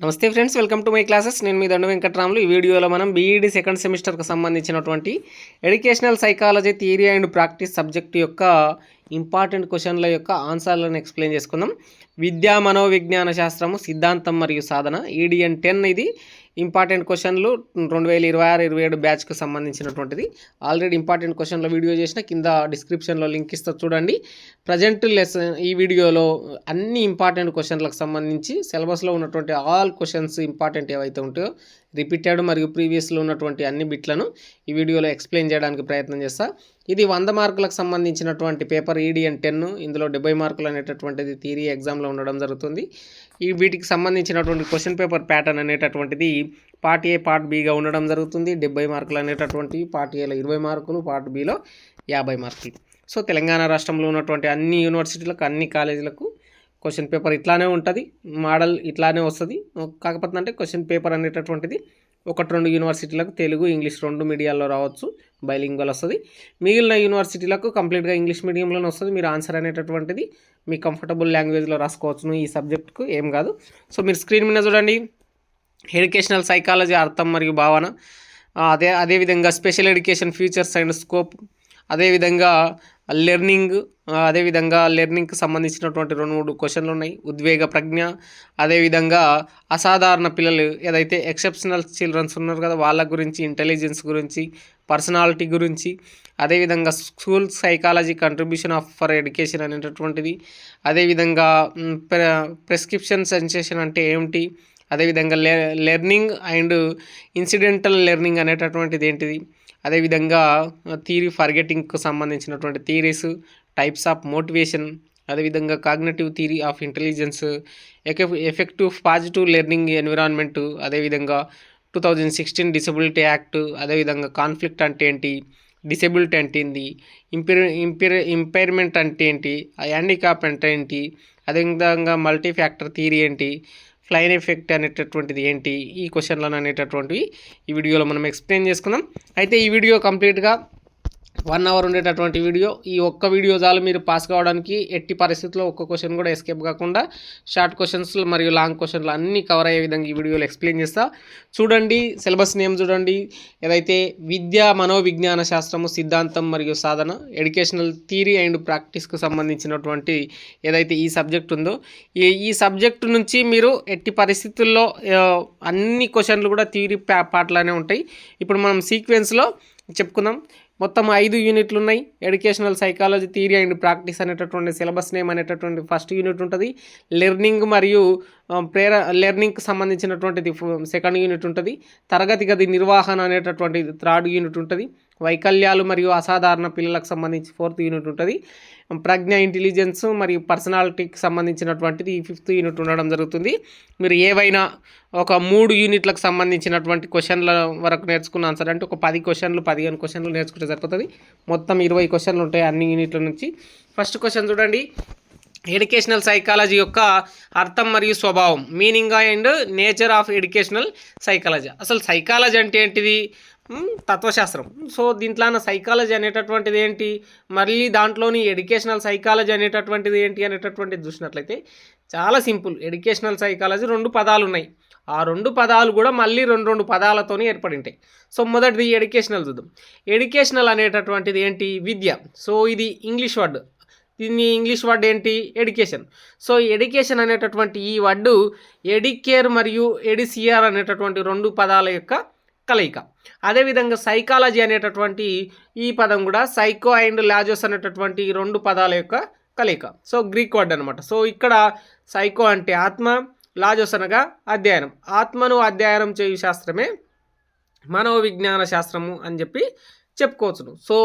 నమస్తే friends, welcome to my classes. నేను మీ దండు వెంకట్రాములు. ఈ వీడియోలో మనం బీఈడి సెకండ్ సెమిస్టర్కి సంబంధించినటువంటి educational psychology theory and practice subject యొక్క ఇంపార్టెంట్ క్వశ్చన్ల యొక్క ఆన్సర్లను ఎక్స్ప్లెయిన్ చేసుకుందాం. విద్యా మనోవిజ్ఞాన శాస్త్రము సిద్ధాంతం మరియు సాధన EDN 10 ఇది ఇంపార్టెంట్ క్వశ్చన్లు 2026-27 బ్యాచ్కి సంబంధించినటువంటిది. ఆల్రెడీ ఇంపార్టెంట్ క్వశ్చన్ల వీడియో చేసిన, కింద డిస్క్రిప్షన్లో లింక్ ఇస్తా చూడండి. ప్రజెంట్ లెసన్ ఈ వీడియోలో అన్ని ఇంపార్టెంట్ క్వశ్చన్లకు సంబంధించి సిలబస్లో ఉన్నటువంటి ఆల్ క్వశ్చన్స్ ఇంపార్టెంట్ ఏవైతే ఉంటాయో రిపీటెడ్ మరియు ప్రీవియస్లో ఉన్నటువంటి అన్ని బిట్లను ఈ వీడియోలో ఎక్స్ప్లెయిన్ చేయడానికి ప్రయత్నం చేస్తా. ఇది 100 మార్కులకు సంబంధించినటువంటి పేపర్ EDN 10. ఇందులో 70 మార్కులు అనేటటువంటిది థియరీ ఎగ్జామ్లో ఉండడం జరుగుతుంది. వీటికి సంబంధించినటువంటి క్వశ్చన్ పేపర్ ప్యాటర్న్ అనేటటువంటిది పార్ట్ ఏ పార్ట్ బిగా ఉండడం జరుగుతుంది. 70 మార్కులు అనేటటువంటి పార్ట్ ఏలో 20 మార్కులు, పార్ట్ బిలో 50 మార్కులు. సో తెలంగాణ రాష్ట్రంలో ఉన్నటువంటి అన్ని యూనివర్సిటీలకు, అన్ని కాలేజీలకు క్వశ్చన్ పేపర్ ఇట్లానే ఉంటుంది, మోడల్ ఇట్లానే వస్తుంది. కాకపోతే అంటే క్వశ్చన్ పేపర్ అనేటటువంటిది 1-2 యూనివర్సిటీలకు తెలుగు, ఇంగ్లీష్ 2 మీడియాల్లో రావచ్చు, బైలింగ్వల్ వస్తుంది. మిగిలిన యూనివర్సిటీలకు కంప్లీట్గా ఇంగ్లీష్ మీడియంలోనే వస్తుంది. మీరు ఆన్సర్ అనేటటువంటిది మీ కంఫర్టబుల్ లాంగ్వేజ్లో రాసుకోవచ్చును. ఈ సబ్జెక్టుకు ఏం కాదు. సో మీరు స్క్రీన్ మీద చూడండి, ఎడ్యుకేషనల్ సైకాలజీ అర్థం మరియు భావన, అదేవిధంగా special education futures and scope, అదేవిధంగా లెర్నింగ్, అదేవిధంగా లెర్నింగ్కి సంబంధించినటువంటి 2-3 క్వశ్చన్లు ఉన్నాయి. ఉద్వేగ ప్రజ్ఞ, అదేవిధంగా అసాధారణ పిల్లలు ఏదైతే ఎక్సెప్షనల్ చిల్డ్రన్స్ ఉన్నారు కదా వాళ్ళ గురించి, ఇంటెలిజెన్స్ గురించి, పర్సనాలిటీ గురించి, అదేవిధంగా school psychology contribution for education అనేటటువంటిది, అదేవిధంగా ప్రిస్క్రిప్షన్ సెన్సేషన్ అంటే ఏమిటి, అదేవిధంగా లెర్నింగ్ అండ్ ఇన్సిడెంటల్ లెర్నింగ్ అనేటటువంటిది ఏంటిది, అదేవిధంగా థియరీ ఫర్గెటింగ్కు సంబంధించినటువంటి థియరీస్, టైప్స్ ఆఫ్ మోటివేషన్, అదేవిధంగా cognitive theory of intelligence, effective positive learning environment, అదేవిధంగా 2016 డిసబిలిటీ యాక్ట్, అదేవిధంగా కాన్ఫ్లిక్ట్ అంటే ఏంటి, డిసెబిలిటీ అంటే ఏంటి, ఇంపైర్మెంట్ అంటే ఏంటి, హ్యాండిక్యాప్ అంటే ఏంటి, అదేవిధంగా మల్టీ ఫ్యాక్టర్ థియరీ ఏంటి, ఫ్లైన్ ఎఫెక్ట్ అనేటటువంటిది ఏంటి, ఈ క్వశ్చన్లను అనేటటువంటివి ఈ వీడియోలో మనం ఎక్స్ప్లెయిన్ చేసుకుందాం. అయితే ఈ వీడియో కంప్లీట్గా 1 అవర్ ఉండేటటువంటి వీడియో. ఈ ఒక్క వీడియో చాలు మీరు పాస్ కావడానికి. ఎట్టి పరిస్థితుల్లో ఒక్క క్వశ్చన్ కూడా ఎస్కేప్ కాకుండా షార్ట్ క్వశ్చన్స్ మరియు లాంగ్ క్వశ్చన్లు అన్నీ కవర్ అయ్యే విధంగా ఈ వీడియోలో ఎక్స్ప్లెయిన్ చేస్తా. చూడండి, సిలబస్ నేమ్ చూడండి. ఏదైతే విద్యా మనోవిజ్ఞాన శాస్త్రము సిద్ధాంతం మరియు సాధన, ఎడ్యుకేషనల్ థియరీ అండ్ ప్రాక్టీస్కు సంబంధించినటువంటి ఏదైతే ఈ సబ్జెక్ట్ ఉందో ఈ సబ్జెక్టు నుంచి మీరు ఎట్టి పరిస్థితుల్లో అన్ని క్వశ్చన్లు కూడా థియరీ పార్ట్లానే ఉంటాయి. ఇప్పుడు మనం సీక్వెన్స్లో చెప్పుకుందాం. మొత్తం 5 యూనిట్లు ఉన్నాయి. Educational psychology theory and practice అనేటటువంటి సిలబస్ నేమ్ అనేటటువంటి ఫస్ట్ యూనిట్ ఉంటుంది. లెర్నింగ్ మరియు లెర్నింగ్కి సంబంధించినటువంటిది సెకండ్ యూనిట్ ఉంటుంది. తరగతి గది నిర్వహణ అనేటటువంటిది 3rd యూనిట్ ఉంటుంది. వైకల్యాలు మరియు అసాధారణ పిల్లలకు సంబంధించి 4th యూనిట్ ఉంటుంది. ప్రజ్ఞ, ఇంటెలిజెన్స్ మరియు పర్సనాలిటీకి సంబంధించినటువంటిది ఈ 5th యూనిట్ ఉండడం జరుగుతుంది. మీరు ఏవైనా ఒక 3 యూనిట్లకు సంబంధించినటువంటి క్వశ్చన్ల వరకు నేర్చుకున్న ఆన్సర్ అంటే ఒక 10 క్వశ్చన్లు 15 క్వశ్చన్లు నేర్చుకుంటే సరిపోతుంది. మొత్తం 20 క్వశ్చన్లు ఉంటాయి అన్ని యూనిట్ల నుంచి. ఫస్ట్ క్వశ్చన్ చూడండి, ఎడ్యుకేషనల్ సైకాలజీ యొక్క అర్థం మరియు స్వభావం, meaning and nature of educational psychology. అసలు సైకాలజీ అంటే ఏంటిది? తత్వశాస్త్రం. సో దీంట్లో సైకాలజీ అనేటటువంటిది ఏంటి, మళ్ళీ దాంట్లోని ఎడ్యుకేషనల్ సైకాలజీ అనేటటువంటిది ఏంటి అనేటటువంటిది చూసినట్లయితే చాలా సింపుల్. ఎడ్యుకేషనల్ సైకాలజీ 2 పదాలు ఉన్నాయి. ఆ 2 పదాలు కూడా మళ్ళీ 2 పదాలతోనే ఏర్పడి ఉంటాయి. సో మొదటిది ఎడ్యుకేషనల్ చూద్దాం. ఎడ్యుకేషనల్ అనేటటువంటిది ఏంటి? విద్య. సో ఇది ఇంగ్లీష్ వర్డ్. దీన్ని ఇంగ్లీష్ వర్డ్ ఏంటి? ఎడ్యుకేషన్. సో ఎడ్యుకేషన్ అనేటటువంటి ఈ వర్డు ఎడికేర్ మరియు ఎడిసిఆర్ అనేటటువంటి 2 పదాల యొక్క కలయిక. అదేవిధంగా సైకాలజీ అనేటటువంటి ఈ పదం కూడా సైకో అండ్ లాజోస్ అనేటటువంటి 2 పదాల యొక్క కలయిక. సో గ్రీక్ వర్డ్ అనమాట. సో ఇక్కడ సైకో అంటే ఆత్మ, లాజోస్ అనగా అధ్యయనం. ఆత్మను అధ్యయనం చేయు శాస్త్రమే మనోవిజ్ఞాన శాస్త్రము అని చెప్పి చెప్పుకోవచ్చును. సో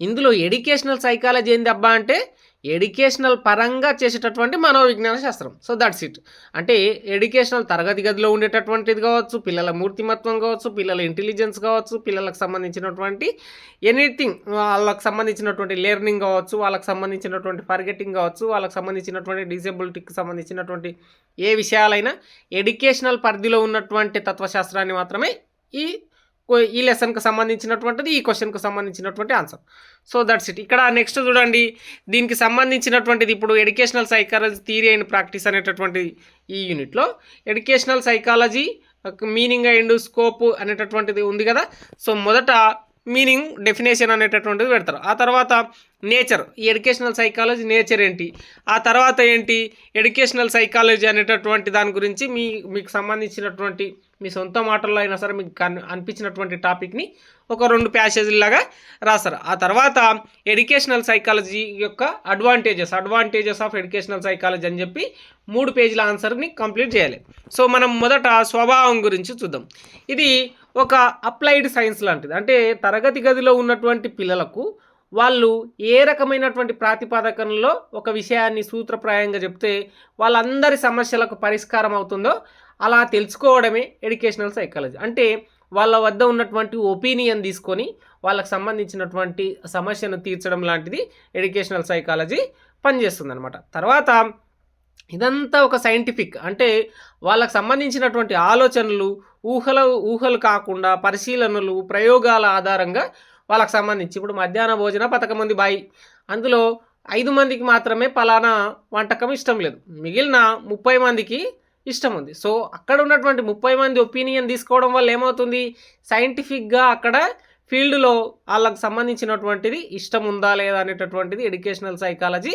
ఇందులో ఎడ్యుకేషనల్ సైకాలజీ ఏంది అబ్బా అంటే ఎడ్యుకేషనల్ పరంగా చేసేటటువంటి మనోవిజ్ఞాన శాస్త్రం. So that's it. అంటే ఎడ్యుకేషనల్ తరగతి గదిలో ఉండేటటువంటిది కావచ్చు, పిల్లల మూర్తిమత్వం కావచ్చు, పిల్లల ఇంటెలిజెన్స్ కావచ్చు, పిల్లలకు సంబంధించినటువంటి ఎనీథింగ్, వాళ్ళకి సంబంధించినటువంటి లెర్నింగ్ కావచ్చు, వాళ్ళకి సంబంధించినటువంటి ఫర్గెటింగ్ కావచ్చు, వాళ్ళకి సంబంధించినటువంటి డిసేబిలిటీకి సంబంధించినటువంటి ఏ విషయాలైనా ఎడ్యుకేషనల్ పరిధిలో ఉన్నటువంటి తత్వశాస్త్రాన్ని మాత్రమే ఈ ఈ లెసన్కి సంబంధించినటువంటిది, ఈ క్వశ్చన్కి సంబంధించినటువంటి ఆన్సర్. So that's it. ఇక్కడ నెక్స్ట్ చూడండి, దీనికి సంబంధించినటువంటిది ఇప్పుడు educational psychology theory and practice అనేటటువంటి ఈ యూనిట్లో educational psychology meaning and scope అనేటటువంటిది ఉంది కదా. సో మొదట మీనింగ్ డెఫినేషన్ అనేటటువంటిది పెడతారు. ఆ తర్వాత నేచర్, ఈ ఎడ్యుకేషనల్ సైకాలజీ నేచర్ ఏంటి, ఆ తర్వాత ఏంటి ఎడ్యుకేషనల్ సైకాలజీ అనేటటువంటి దాని గురించి మీకు సంబంధించినటువంటి మీ సొంత మాటల్లో అయినా సరే మీకు అనిపించినటువంటి టాపిక్ని ఒక 2 ప్యాసేజీలాగా రాస్తారు. ఆ తర్వాత ఎడ్యుకేషనల్ సైకాలజీ యొక్క అడ్వాంటేజెస్ ఆఫ్ ఎడ్యుకేషనల్ సైకాలజీ అని చెప్పి 3 పేజీల ఆన్సర్ని కంప్లీట్ చేయాలి. సో మనం మొదట స్వభావం గురించి చూద్దాం. ఇది ఒక అప్లైడ్ సైన్స్ లాంటిది. అంటే తరగతి గదిలో ఉన్నటువంటి పిల్లలకు వాళ్ళు ఏ రకమైనటువంటి ప్రాతిపదికనలో ఒక విషయాన్ని సూత్రప్రాయంగా చెప్తే వాళ్ళందరి సమస్యలకు పరిష్కారం అవుతుందో అలా తెలుసుకోవడమే ఎడ్యుకేషనల్ సైకాలజీ. అంటే వాళ్ళ వద్ద ఉన్నటువంటి ఒపీనియన్ తీసుకొని వాళ్ళకు సంబంధించినటువంటి సమస్యను తీర్చడం లాంటిది ఎడ్యుకేషనల్ సైకాలజీ పనిచేస్తుంది అనమాట. తర్వాత ఇదంతా ఒక సైంటిఫిక్, అంటే వాళ్ళకు సంబంధించినటువంటి ఆలోచనలు ఊహలు కాకుండా పరిశీలనలు ప్రయోగాల ఆధారంగా వాళ్ళకి సంబంధించి ఇప్పుడు మధ్యాహ్న భోజన పథకం ఉంది బాయి, అందులో 5 మందికి మాత్రమే పలానా వంటకం ఇష్టం లేదు, మిగిలిన 30 మందికి ఇష్టం ఉంది. సో అక్కడ ఉన్నటువంటి 30 మంది ఒపీనియన్ తీసుకోవడం వల్ల ఏమవుతుంది, సైంటిఫిక్గా అక్కడ ఫీల్డ్లో వాళ్ళకి సంబంధించినటువంటిది ఇష్టం ఉందా లేదా అనేటటువంటిది ఎడ్యుకేషనల్ సైకాలజీ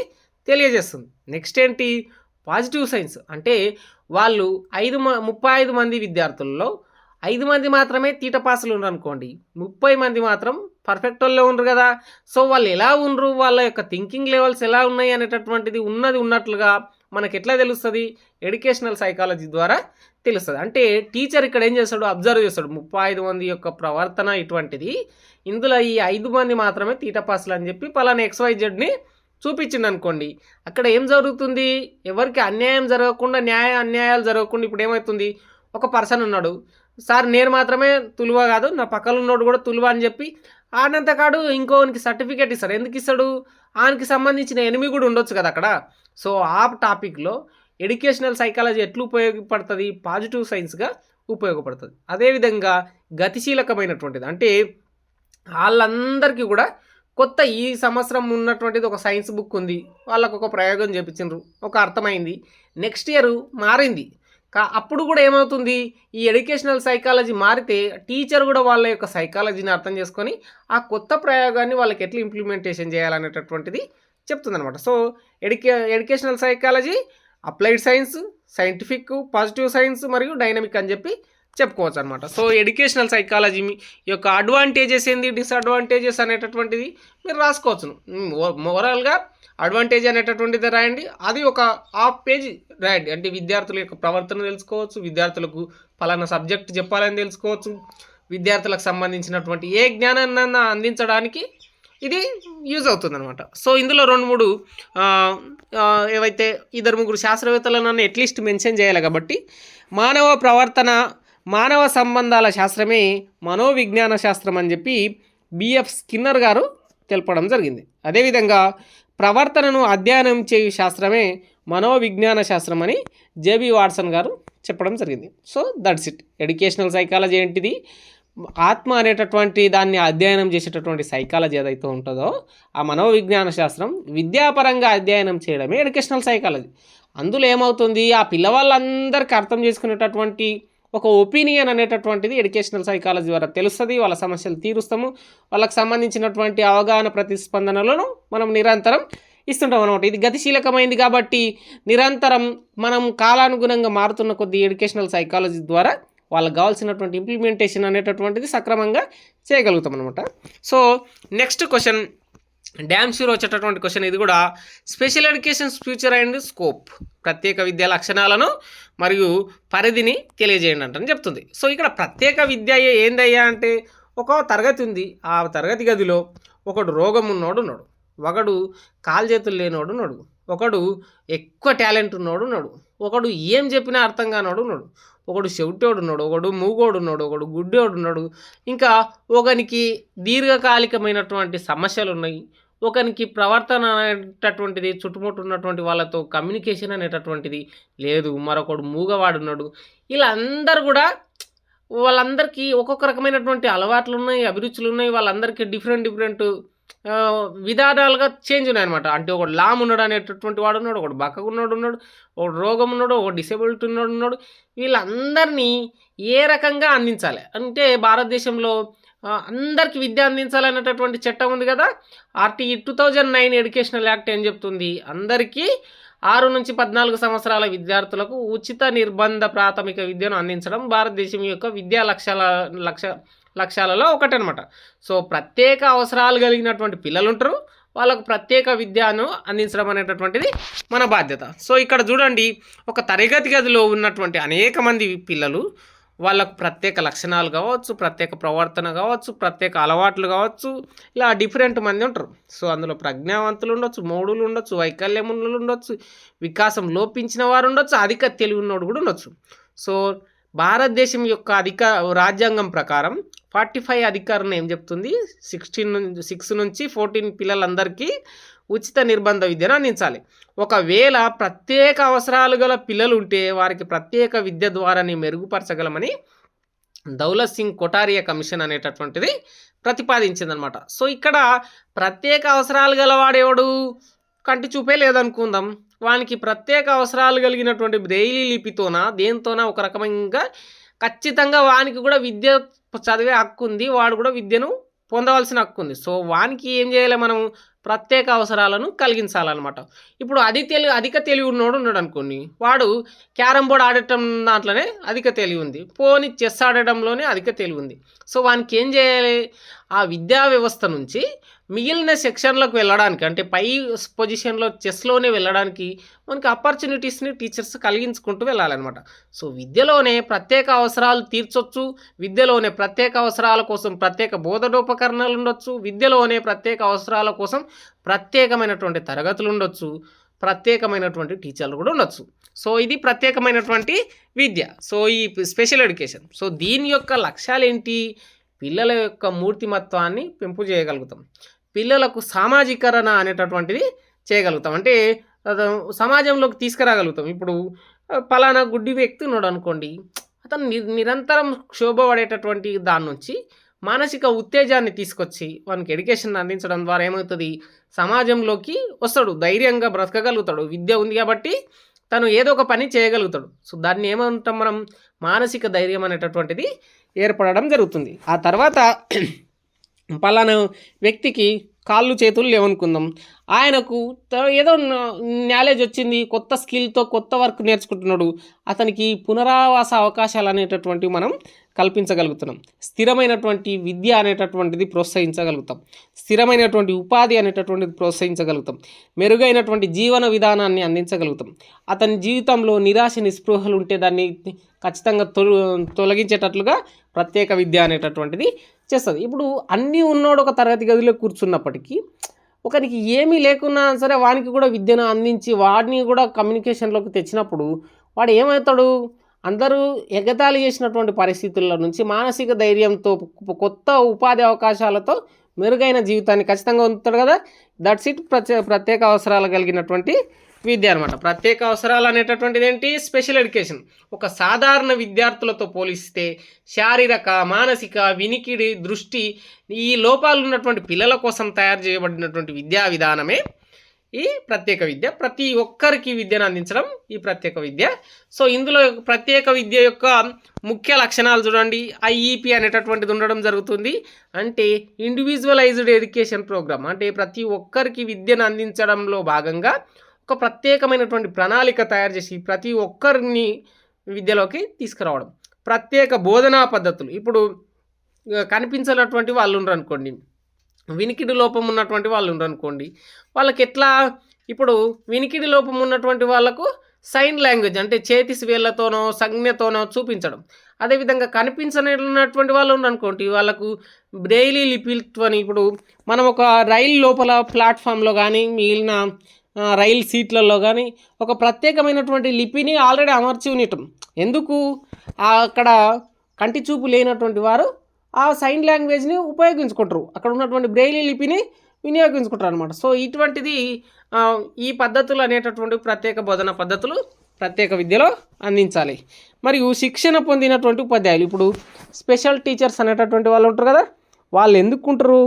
తెలియజేస్తుంది. నెక్స్ట్ ఏంటి, పాజిటివ్ సైన్స్. అంటే వాళ్ళు 35 మంది విద్యార్థుల్లో 5 మంది మాత్రమే తీటపాసులు ఉన్నారు అనుకోండి, 30 మంది మాత్రం పర్ఫెక్ట్ వాళ్ళే ఉండరు కదా. సో వాళ్ళు ఎలా ఉండరు, వాళ్ళ యొక్క థింకింగ్ లెవెల్స్ ఎలా ఉన్నాయి అనేటటువంటిది ఉన్నట్లుగా మనకి ఎట్లా తెలుస్తుంది, ఎడ్యుకేషనల్ సైకాలజీ ద్వారా తెలుస్తుంది. అంటే టీచర్ ఇక్కడ ఏం చేస్తాడు, అబ్జర్వ్ చేస్తాడు 35 మంది యొక్క ప్రవర్తన ఇటువంటిది, ఇందులో ఈ 5 మంది మాత్రమే తీటపాసులు అని చెప్పి పలానా XYZని చూపించింది అనుకోండి, అక్కడ ఏం జరుగుతుంది, ఎవరికి అన్యాయం జరగకుండా అన్యాయాలు జరగకుండా ఇప్పుడు ఏమవుతుంది, ఒక పర్సన్ ఉన్నాడు, సార్ నేను మాత్రమే తులువ కాదు నా పక్కన ఉన్నోడు కూడా తులువ అని చెప్పి ఆనంతకాడు ఇంకోనికి సర్టిఫికేట్ ఇస్తాడు. ఎందుకు ఇస్తాడు, ఆయనకి సంబంధించిన ఎనిమి కూడా ఉండొచ్చు కదా అక్కడ. సో ఆ టాపిక్లో ఎడ్యుకేషనల్ సైకాలజీ ఎట్లా ఉపయోగపడుతుంది, పాజిటివ్ సైన్స్గా ఉపయోగపడుతుంది. అదేవిధంగా గతిశీలకమైనటువంటిది, అంటే వాళ్ళందరికీ కూడా కొత్త ఈ సంవత్సరం ఉన్నటువంటిది ఒక సైన్స్ బుక్ ఉంది, వాళ్ళకు ఒక ప్రయోగం చేపించారు, ఒక అర్థమైంది, నెక్స్ట్ ఇయర్ మారింది. అప్పుడు కూడా ఏమవుతుంది, ఈ ఎడ్యుకేషనల్ సైకాలజీ మారితే టీచర్ కూడా వాళ్ళ యొక్క సైకాలజీని అర్థం చేసుకొని ఆ కొత్త ప్రయోగాన్ని వాళ్ళకి ఎట్లా ఇంప్లిమెంటేషన్ చేయాలనేటటువంటిది చెప్తుంది అనమాట. So educational psychology applied science, scientific, positive science మరియు డైనమిక్ అని చెప్పి చెప్పుకోవచ్చు అనమాట. సో ఎడ్యుకేషనల్ సైకాలజీ యొక్క అడ్వాంటేజెస్ ఏంది, డిసడ్వాంటేజెస్ అనేటటువంటిది మీరు రాసుకోవచ్చును. ఓవరాల్గా అడ్వాంటేజ్ అనేటటువంటిది రాయండి, అది ఒక హాఫ్ పేజీ రాయండి. అంటే విద్యార్థుల యొక్క ప్రవర్తన తెలుసుకోవచ్చు, విద్యార్థులకు పలానా సబ్జెక్ట్ చెప్పాలని తెలుసుకోవచ్చు, విద్యార్థులకు సంబంధించినటువంటి ఏ జ్ఞానాన్ని అందించడానికి ఇది యూజ్ అవుతుంది అనమాట. సో ఇందులో 2-3 ఏవైతే 2-3 శాస్త్రవేత్తలను అట్లీస్ట్ మెన్షన్ చేయాలి. కాబట్టి మానవ ప్రవర్తన, మానవ సంబంధాల శాస్త్రమే మనోవిజ్ఞాన శాస్త్రం అని చెప్పి బిఎఫ్ స్కిన్నర్ గారు తెలపడం జరిగింది. అదేవిధంగా ప్రవర్తనను అధ్యయనం చేయు శాస్త్రమే మనోవిజ్ఞాన శాస్త్రం అని జేబీ వాట్సన్ గారు చెప్పడం జరిగింది. So that's it. Educational psychology ఏంటిది, ఆత్మ అనేటటువంటి దాన్ని అధ్యయనం చేసేటటువంటి సైకాలజీ ఏదైతే ఉంటుందో ఆ మనోవిజ్ఞాన శాస్త్రం విద్యాపరంగా అధ్యయనం చేయడమే ఎడ్యుకేషనల్ సైకాలజీ. అందులో ఏమవుతుంది, ఆ పిల్లవాళ్ళందరికీ అర్థం చేసుకునేటటువంటి ఒక ఒపీనియన్ అనేటటువంటిది ఎడ్యుకేషనల్ సైకాలజీ ద్వారా తెలుస్తుంది, వాళ్ళ సమస్యలు తీరుస్తాము, వాళ్ళకి సంబంధించినటువంటి అవగాహన ప్రతిస్పందనలను మనం నిరంతరం ఇస్తుంటాం అనమాట. ఇది గతిశీలకమైంది కాబట్టి నిరంతరం మనం కాలానుగుణంగా మారుతున్న కొద్ది ఎడ్యుకేషనల్ సైకాలజీ ద్వారా వాళ్ళకి కావాల్సినటువంటి ఇంప్లిమెంటేషన్ అనేటటువంటిది సక్రమంగా చేయగలుగుతాం అనమాట. So next question damn sure వచ్చేటటువంటి క్వశ్చన్, ఇది కూడా special educations future and scope, ప్రత్యేక విద్యా లక్షణాలను మరియు పరిధిని తెలియజేయండి అంటని చెప్తుంది. సో ఇక్కడ ప్రత్యేక విద్య ఏందయ్యా అంటే, ఒక తరగతి ఉంది, ఆ తరగతి గదిలో ఒకడు రోగం ఉన్నోడు ఉన్నాడు, ఒకడు కాలు చేతులు లేనోడు ఉన్నాడు, ఒకడు ఎక్కువ టాలెంట్ ఉన్నోడు ఉన్నాడు, ఒకడు ఏం చెప్పినా అర్థం కానోడు ఉన్నాడు, ఒకడు చెవిటోడు ఉన్నాడు, ఒకడు మూగోడు ఉన్నాడు, ఒకడు గుడ్డోడు ఉన్నాడు, ఇంకా ఒకనికి దీర్ఘకాలికమైనటువంటి సమస్యలు ఉన్నాయి, ఒకనికి ప్రవర్తన అనేటటువంటిది చుట్టుముట్టు ఉన్నటువంటి వాళ్ళతో కమ్యూనికేషన్ అనేటటువంటిది లేదు, మరొకడు మూగవాడు ఉన్నాడు. ఇలా అందరు కూడా వాళ్ళందరికీ ఒక్కొక్క రకమైనటువంటి అలవాట్లు ఉన్నాయి, అభిరుచులు ఉన్నాయి. వాళ్ళందరికీ డిఫరెంట్ విధానాలుగా చేంజ్ ఉన్నాయన్నమాట. అంటే ఒకడు లామ్ ఉన్నాడు అనేటటువంటి వాడు ఉన్నాడు, ఒకడు బక్కగా ఉన్నాడు, ఒకడు రోగం ఉన్నాడు, ఒక డిసేబిలిటీ ఉన్నాడు. వీళ్ళందరినీ ఏ రకంగా అందించాలి అంటే భారతదేశంలో అందరికీ విద్య అందించాలనేటటువంటి చట్టం ఉంది కదా. RTE 2009 ఎడ్యుకేషనల్ యాక్ట్ ఏం చెప్తుంది? అందరికీ 6 నుంచి 14 సంవత్సరాల విద్యార్థులకు ఉచిత నిర్బంధ ప్రాథమిక విద్యను అందించడం భారతదేశం యొక్క విద్యా లక్ష్యాలలో ఒకటనమాట. సో ప్రత్యేక అవసరాలు కలిగినటువంటి పిల్లలు ఉంటారు, వాళ్ళకు ప్రత్యేక విద్యను అందించడం అనేటటువంటిది మన బాధ్యత. సో ఇక్కడ చూడండి, ఒక తరగతి గదిలో ఉన్నటువంటి అనేక మంది పిల్లలు వాళ్ళకు ప్రత్యేక లక్షణాలు కావచ్చు, ప్రత్యేక ప్రవర్తన కావచ్చు, ప్రత్యేక అలవాట్లు కావచ్చు, ఇలా డిఫరెంట్ మంది ఉంటారు. సో అందులో ప్రజ్ఞావంతులు ఉండొచ్చు, మౌఢులు ఉండొచ్చు, వైకల్యములు ఉండొచ్చు, వికాసం లోపించిన వారు ఉండొచ్చు, అధిక తెలివి ఉన్నోడు కూడా ఉండొచ్చు. సో భారతదేశం యొక్క రాజ్యాంగం ప్రకారం 45 అధికారం ఏం చెప్తుంది? 6 నుంచి 14 పిల్లలందరికీ ఉచిత నిర్బంధ విద్యను అందించాలి. ఒకవేళ ప్రత్యేక అవసరాలు గల పిల్లలు ఉంటే వారికి ప్రత్యేక విద్య ద్వారానే మెరుగుపరచగలమని దౌలత్ సింగ్ కొఠారియా కమిషన్ అనేటటువంటిది ప్రతిపాదించిందనమాట. సో ఇక్కడ ప్రత్యేక అవసరాలు గలవాడేవాడు కంటి చూపే లేదనుకుందాం, వానికి ప్రత్యేక అవసరాలు కలిగినటువంటి బ్రెయిలీ లిపితోన దేంతోనా ఒక రకమంగా ఖచ్చితంగా వానికి కూడా విద్య చదివే హక్కు ఉంది, వాడు కూడా విద్యను పొందవలసిన హక్కు ఉంది. సో వానికి ఏం చేయాలి? మనం ప్రత్యేక అవసరాలను కలిగించాలన్నమాట. ఇప్పుడు అధిక తెలివి ఉన్నాడు అనుకోండి, వాడు క్యారమ్ బోర్డ్ ఆడటం దాంట్లోనే అధిక తెలివి ఉంది, పోని చెస్ ఆడటంలోనే అధిక తెలివి ఉంది. సో వానికి ఏం చేయాలి? ఆ విద్యా వ్యవస్థ నుంచి మిగిలిన సెక్షన్లకు వెళ్ళడానికి, అంటే పై పొజిషన్లో చెస్లోనే వెళ్ళడానికి మనకి ఆపర్చునిటీస్ని టీచర్స్ కలిగించుకుంటూ వెళ్ళాలన్నమాట. సో విద్యలోనే ప్రత్యేక అవసరాలు తీర్చొచ్చు, విద్యలోనే ప్రత్యేక అవసరాల కోసం ప్రత్యేక బోధనోపకరణాలు ఉండొచ్చు, విద్యలోనే ప్రత్యేక అవసరాల కోసం ప్రత్యేకమైనటువంటి తరగతులు ఉండొచ్చు, ప్రత్యేకమైనటువంటి టీచర్లు కూడా ఉండొచ్చు. సో ఇది ప్రత్యేకమైనటువంటి విద్య. సో ఈ స్పెషల్ ఎడ్యుకేషన్. సో దీని యొక్క లక్ష్యాలు ఏంటి? పిల్లల యొక్క మూర్తిమత్వాన్ని పెంపు చేయగలుగుతాం, పిల్లలకు సామాజీకరణ అనేటటువంటిది చేయగలుగుతాం, అంటే సమాజంలోకి తీసుకురాగలుగుతాం. ఇప్పుడు పలానా గుడ్డి వ్యక్తి ఉన్నాడు అనుకోండి, అతను నిరంతరం క్షోభపడేటటువంటి దాని నుంచి మానసిక ఉత్తేజాన్ని తీసుకొచ్చి వానికి ఎడ్యుకేషన్ అందించడం ద్వారా ఏమవుతుంది? సమాజంలోకి వస్తాడు, ధైర్యంగా బ్రతకగలుగుతాడు. విద్య ఉంది కాబట్టి తను ఏదో ఒక పని చేయగలుగుతాడు. సో దాన్ని ఏమంటాం మనం? మానసిక ధైర్యం అనేటటువంటిది ఏర్పడడం జరుగుతుంది. ఆ తర్వాత పలానా వ్యక్తికి కాళ్ళు చేతులు లేవనుకుందాం, ఆయనకు ఏదో నాలెడ్జ్ వచ్చింది, కొత్త స్కిల్తో కొత్త వర్క్ నేర్చుకుంటున్నాడు, అతనికి పునరావాస అవకాశాలు అనేటటువంటివి మనం కల్పించగలుగుతున్నాం. స్థిరమైనటువంటి విద్య అనేటటువంటిది ప్రోత్సహించగలుగుతాం, స్థిరమైనటువంటి ఉపాధి అనేటటువంటిది ప్రోత్సహించగలుగుతాం, మెరుగైనటువంటి జీవన విధానాన్ని అందించగలుగుతాం. అతని జీవితంలో నిరాశ నిస్పృహలు ఉంటే దాన్ని ఖచ్చితంగా తొలగించేటట్లుగా ప్రత్యేక విద్య అనేటటువంటిది చేస్తుంది. ఇప్పుడు అన్నీ ఉన్నోడు ఒక తరగతి గదిలో కూర్చున్నప్పటికీ ఒకరికి ఏమీ లేకున్నా సరే వానికి కూడా విద్యను అందించి వాడిని కూడా కమ్యూనికేషన్లోకి తెచ్చినప్పుడు వాడు ఏమవుతాడు? అందరూ ఎగతాళి చేసినటువంటి పరిస్థితుల్లో నుంచి మానసిక ధైర్యంతో కొత్త ఉపాధి అవకాశాలతో మెరుగైన జీవితాన్ని ఖచ్చితంగా పొందుతాడు కదా. దట్స్ ఇట్ ప్రత్యేక అవసరాలు కలిగినటువంటి విద్య అనమాట. ప్రత్యేక అవసరాలు అనేటటువంటిది ఏంటి? Special education. ఒక సాధారణ విద్యార్థులతో పోలిస్తే శారీరక, మానసిక, వినికిడి, దృష్టి ఈ లోపాలు ఉన్నటువంటి పిల్లల కోసం తయారు చేయబడినటువంటి విద్యా విధానమే ఈ ప్రత్యేక విద్య. ప్రతి ఒక్కరికి విద్యను అందించడం ఈ ప్రత్యేక విద్య. సో ఇందులో ప్రత్యేక విద్య యొక్క ముఖ్య లక్షణాలు చూడండి. IEP అనేటటువంటిది ఉండడం జరుగుతుంది, అంటే ఇండివిజువలైజ్డ్ ఎడ్యుకేషన్ ప్రోగ్రామ్. అంటే ప్రతి ఒక్కరికి విద్యను అందించడంలో భాగంగా ఒక ప్రత్యేకమైనటువంటి ప్రణాళిక తయారు చేసి ప్రతి ఒక్కరిని విద్యలోకి తీసుకురావడం. ప్రత్యేక బోధనా పద్ధతులు. ఇప్పుడు కనిపించినటువంటి వాళ్ళు ఉండరు అనుకోండి, వినికిడి లోపం ఉన్నటువంటి వాళ్ళు ఉండరు అనుకోండి, వాళ్ళకి ఎట్లా? ఇప్పుడు వినికిడి లోపం ఉన్నటువంటి వాళ్ళకు సైన్ లాంగ్వేజ్ అంటే చేతి వేళ్ళతోనో సంజ్ఞతోనో చూపించడం. అదేవిధంగా కనిపించనటువంటి వాళ్ళు ఉండనుకోండి, వాళ్ళకు బ్రెయిలీ లిపితోని. ఇప్పుడు మనం ఒక రైలు లోపల ప్లాట్ఫామ్లో కానీ మిగిలిన రైల్ సీట్లలో కానీ ఒక ప్రత్యేకమైనటువంటి లిపిని ఆల్రెడీ అమర్చి ఉండటం. ఎందుకు? అక్కడ కంటి చూపు లేనటువంటి వారు ఆ సైన్ లాంగ్వేజ్ని ఉపయోగించుకుంటారు, అక్కడ ఉన్నటువంటి బ్రెయిలీ లిపిని వినియోగించుకుంటారు అనమాట. సో ఇటువంటిది ఈ పద్ధతులు అనేటటువంటి ప్రత్యేక బోధన పద్ధతులు ప్రత్యేక విద్యలో అందించాలి. మరియు శిక్షణ పొందినటువంటి ఉపాధ్యాయులు. ఇప్పుడు స్పెషల్ టీచర్స్ అనేటటువంటి వాళ్ళు ఉంటారు కదా, వాళ్ళు ఎందుకు ఉంటారు?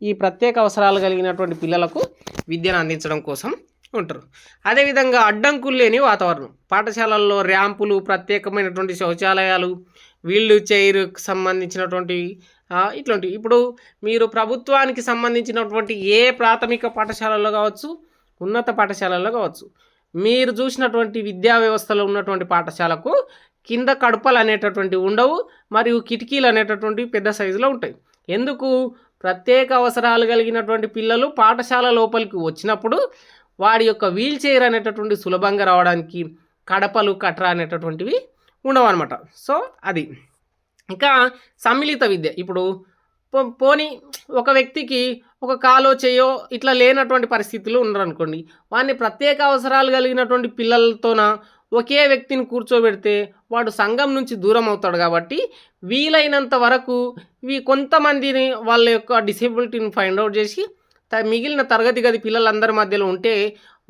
ఈ ప్రత్యేక అవసరాలు కలిగినటువంటి పిల్లలకు విద్యను అందించడం కోసం ఉంటారు. అదేవిధంగా అడ్డంకులు లేని వాతావరణం, పాఠశాలల్లో ర్యాంపులు, ప్రత్యేకమైనటువంటి శౌచాలయాలు, వీల్ చైర్కి సంబంధించినటువంటివి ఇట్లాంటివి. ఇప్పుడు మీరు ప్రభుత్వానికి సంబంధించినటువంటి ఏ ప్రాథమిక పాఠశాలల్లో కావచ్చు, ఉన్నత పాఠశాలల్లో కావచ్చు, మీరు చూసినటువంటి విద్యా వ్యవస్థలో ఉన్నటువంటి పాఠశాలకు కింద కడపలు అనేటటువంటివి ఉండవు, మరియు కిటికీలు అనేటటువంటివి పెద్ద సైజులో ఉంటాయి. ఎందుకు? ప్రత్యేక అవసరాలు కలిగినటువంటి పిల్లలు పాఠశాల లోపలికి వచ్చినప్పుడు వాడి యొక్క వీల్ చైర్ అనేటటువంటి సులభంగా రావడానికి కడపలు కట్ర అనేటటువంటివి ఉండవు అనమాట. సో అది. ఇంకా సమ్మిళిత విద్య, ఇప్పుడు పోనీ ఒక వ్యక్తికి ఒక కాలో చేయో ఇట్లా లేనటువంటి పరిస్థితులు ఉన్నారనుకోండి, వాడిని ప్రత్యేక అవసరాలు కలిగినటువంటి పిల్లలతోన ఒకే వ్యక్తిని కూర్చోబెడితే వాడు సంఘం నుంచి దూరం అవుతాడు. కాబట్టి వీలైనంత వరకు కొంతమందిని వాళ్ళ యొక్క డిసేబిలిటీని ఫైండ్ అవుట్ చేసి మిగిలిన తరగతి గది పిల్లలందరి మధ్యలో ఉంటే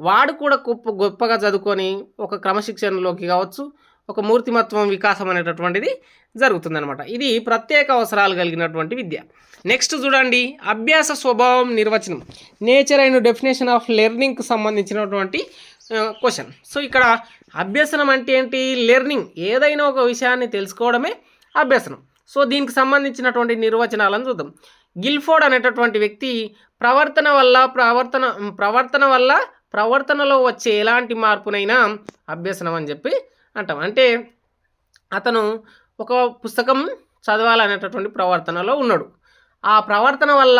వాడు కూడా గొప్పగా చదువుకొని ఒక క్రమశిక్షణలోకి కావచ్చు, ఒక మూర్తిమత్వం వికాసం అనేటటువంటిది జరుగుతుందన్నమాట. ఇది ప్రత్యేక అవసరాలు కలిగినటువంటి విద్య. నెక్స్ట్ చూడండి, అభ్యాస స్వభావం నిర్వచనం, నేచర్ అండ్ డెఫినేషన్ ఆఫ్ లెర్నింగ్కి సంబంధించినటువంటి క్వశ్చన్. సో ఇక్కడ అభ్యసనం అంటే ఏంటి? లెర్నింగ్, ఏదైనా ఒక విషయాన్ని తెలుసుకోవడమే అభ్యసనం. సో దీనికి సంబంధించినటువంటి నిర్వచనాలను చూద్దాం. గిల్ఫోర్డ్ అనేటటువంటి వ్యక్తి ప్రవర్తనలో వచ్చే ఎలాంటి మార్పునైనా అభ్యసనం అని చెప్పి అంటాం. అంటే అతను ఒక పుస్తకం చదవాలనేటటువంటి ప్రవర్తనలో ఉన్నాడు. ఆ ప్రవర్తన వల్ల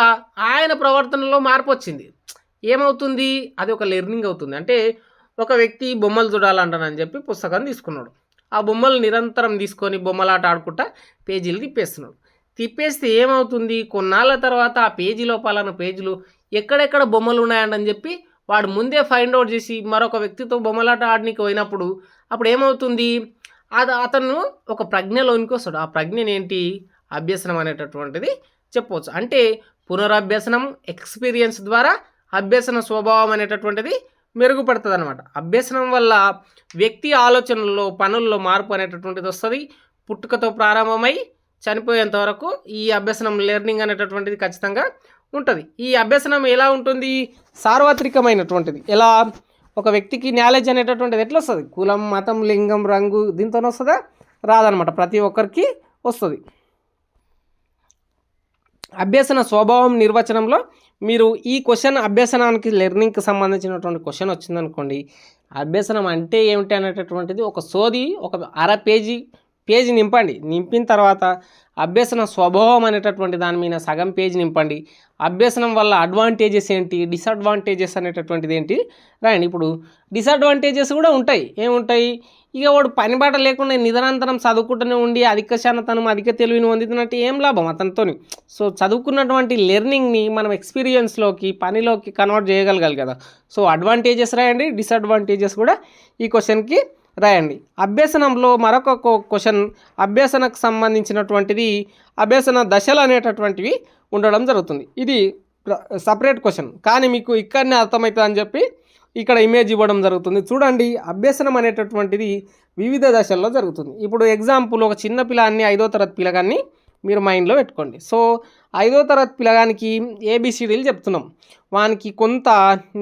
ఆయన ప్రవర్తనలో మార్పు వచ్చింది. ఏమవుతుంది? అది ఒక లెర్నింగ్ అవుతుంది. అంటే ఒక వ్యక్తి బొమ్మలు చూడాలంటానని చెప్పి పుస్తకం తీసుకున్నాడు. ఆ బొమ్మలు నిరంతరం తీసుకొని బొమ్మలాట ఆడుకుంటా పేజీలు తిప్పేస్తే ఏమవుతుంది? కొన్నాళ్ళ తర్వాత ఆ పేజీలో పలానా పేజీలు ఎక్కడెక్కడ బొమ్మలు ఉన్నాయంటని చెప్పి వాడు ముందే ఫైండ్ అవుట్ చేసి మరొక వ్యక్తితో బొమ్మలాట ఆడడానికి పోయినప్పుడు అప్పుడు ఏమవుతుంది? అతను ఒక ప్రజ్ఞలోనికి వస్తాడు. ఆ ప్రజ్ఞని ఏంటి? అభ్యసనం అనేటటువంటిది చెప్పవచ్చు. అంటే పునరభ్యసనం, ఎక్స్పీరియన్స్ ద్వారా అభ్యసన స్వభావం అనేటటువంటిది మెరుగుపడుతుంది అనమాట. అభ్యసనం వల్ల వ్యక్తి ఆలోచనల్లో, పనుల్లో మార్పు అనేటటువంటిది వస్తుంది. పుట్టుకతో ప్రారంభమై చనిపోయేంత వరకు ఈ అభ్యసనం, లెర్నింగ్ అనేటటువంటిది ఖచ్చితంగా ఉంటుంది. ఈ అభ్యసనం ఎలా ఉంటుంది? సార్వత్రికమైనటువంటిది. ఎలా? ఒక వ్యక్తికి నాలెడ్జ్ అనేటటువంటిది ఎట్లా వస్తుంది? కులం, మతం, లింగం, రంగు దీంతో వస్తుందా? రాదనమాట. ప్రతి ఒక్కరికి వస్తుంది. అభ్యసన స్వభావం నిర్వచనంలో మీరు ఈ క్వశ్చన్, అభ్యసనానికి లెర్నింగ్కి సంబంధించినటువంటి క్వశ్చన్ వచ్చిందనుకోండి, అభ్యసనం అంటే ఏమిటి అనేటటువంటిది ఒక సోది, ఒక అర పేజీ నింపిన తర్వాత అభ్యసన స్వభావం అనేటటువంటి దాని మీద సగం పేజీ నింపండి. అభ్యసనం వల్ల అడ్వాంటేజెస్ ఏంటి, డిసడ్వాంటేజెస్ అనేటటువంటిది ఏంటి రాయండి. ఇప్పుడు డిసడ్వాంటేజెస్ కూడా ఉంటాయి. ఏముంటాయి? ఇక వాడు పని బాట లేకుండా నిరంతరం చదువుకుంటూనే ఉండి అధిక శానతనం, అధిక తెలివిని పొందుతున్నట్టు ఏం లాభం అతనితో? సో చదువుకున్నటువంటి లెర్నింగ్ని మనం ఎక్స్పీరియన్స్లోకి, పనిలోకి కన్వర్ట్ చేయగలగాలి కదా. సో అడ్వాంటేజెస్ రాయండి, డిసడ్వాంటేజెస్ కూడా ఈ క్వశ్చన్కి రాయండి. అభ్యసనంలో మరొక క్వశ్చన్, అభ్యసనకు సంబంధించినటువంటిది అభ్యసన దశలు అనేటటువంటివి ఉండడం జరుగుతుంది. ఇది సపరేట్ క్వశ్చన్, కానీ మీకు ఇక్కడనే అర్థమవుతుంది అని చెప్పి ఇక్కడ ఇమేజ్ ఇవ్వడం జరుగుతుంది. చూడండి, అభ్యసనం అనేటటువంటిది వివిధ దశల్లో జరుగుతుంది. ఇప్పుడు ఎగ్జాంపుల్, ఒక చిన్న పిల్లాన్ని, 5వ తరగతి పిల్లగాన్ని మీరు మైండ్లో పెట్టుకోండి. సో 5వ తరగతి పిల్లగానికి ఏబిసిడీలు చెప్తున్నాం, వానికి కొంత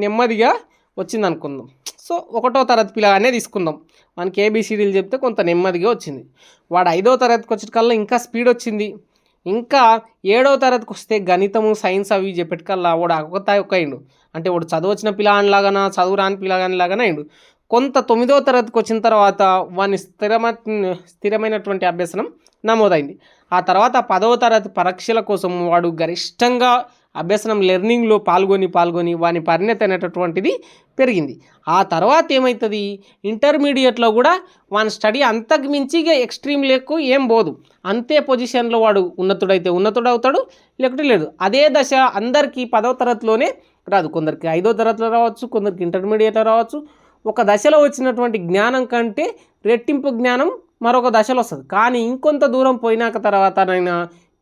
నెమ్మదిగా వచ్చింది అనుకుందాం. సో 1వ తరగతి పిల్లగానే తీసుకుందాం, వానికి ఏబిసిడీలు చెప్తే కొంత నెమ్మదిగా వచ్చింది. వాడు 5వ తరగతికి వచ్చేటికల్లా ఇంకా స్పీడ్ వచ్చింది. ఇంకా 7వ తరగతికి వస్తే గణితము, సైన్స్ అవి చెప్పేటికల్లా వాడు ఒక అయిండు. అంటే వాడు చదువు పిల్లగానిలాగానా, చదువు రాని పిల్లగానిలాగానే అయిండు. కొంత 9వ తరగతికి వచ్చిన తర్వాత వాని స్థిరమైనటువంటి అభ్యసనం నమోదైంది. ఆ తర్వాత 10వ తరగతి పరీక్షల కోసం వాడు గరిష్టంగా అభ్యసనం, లెర్నింగ్లో పాల్గొని వాని పరిణతి అనేటటువంటిది పెరిగింది. ఆ తర్వాత ఏమవుతుంది? ఇంటర్మీడియట్లో కూడా వాని స్టడీ అంతకు మించిగా ఎక్స్ట్రీమ్ లేకు ఏం పోదు, అంతే పొజిషన్లో వాడు ఉన్నతుడైతే ఉన్నతుడు అవుతాడు, లేకుంటే లేదు. అదే దశ అందరికీ 10వ తరగతిలోనే రాదు. కొందరికి 5వ తరగతిలో రావచ్చు, కొందరికి ఇంటర్మీడియట్లో రావచ్చు. ఒక దశలో వచ్చినటువంటి జ్ఞానం కంటే రెట్టింపు జ్ఞానం మరొక దశలో వస్తుంది. కానీ ఇంకొంత దూరం పోయినాక తర్వాత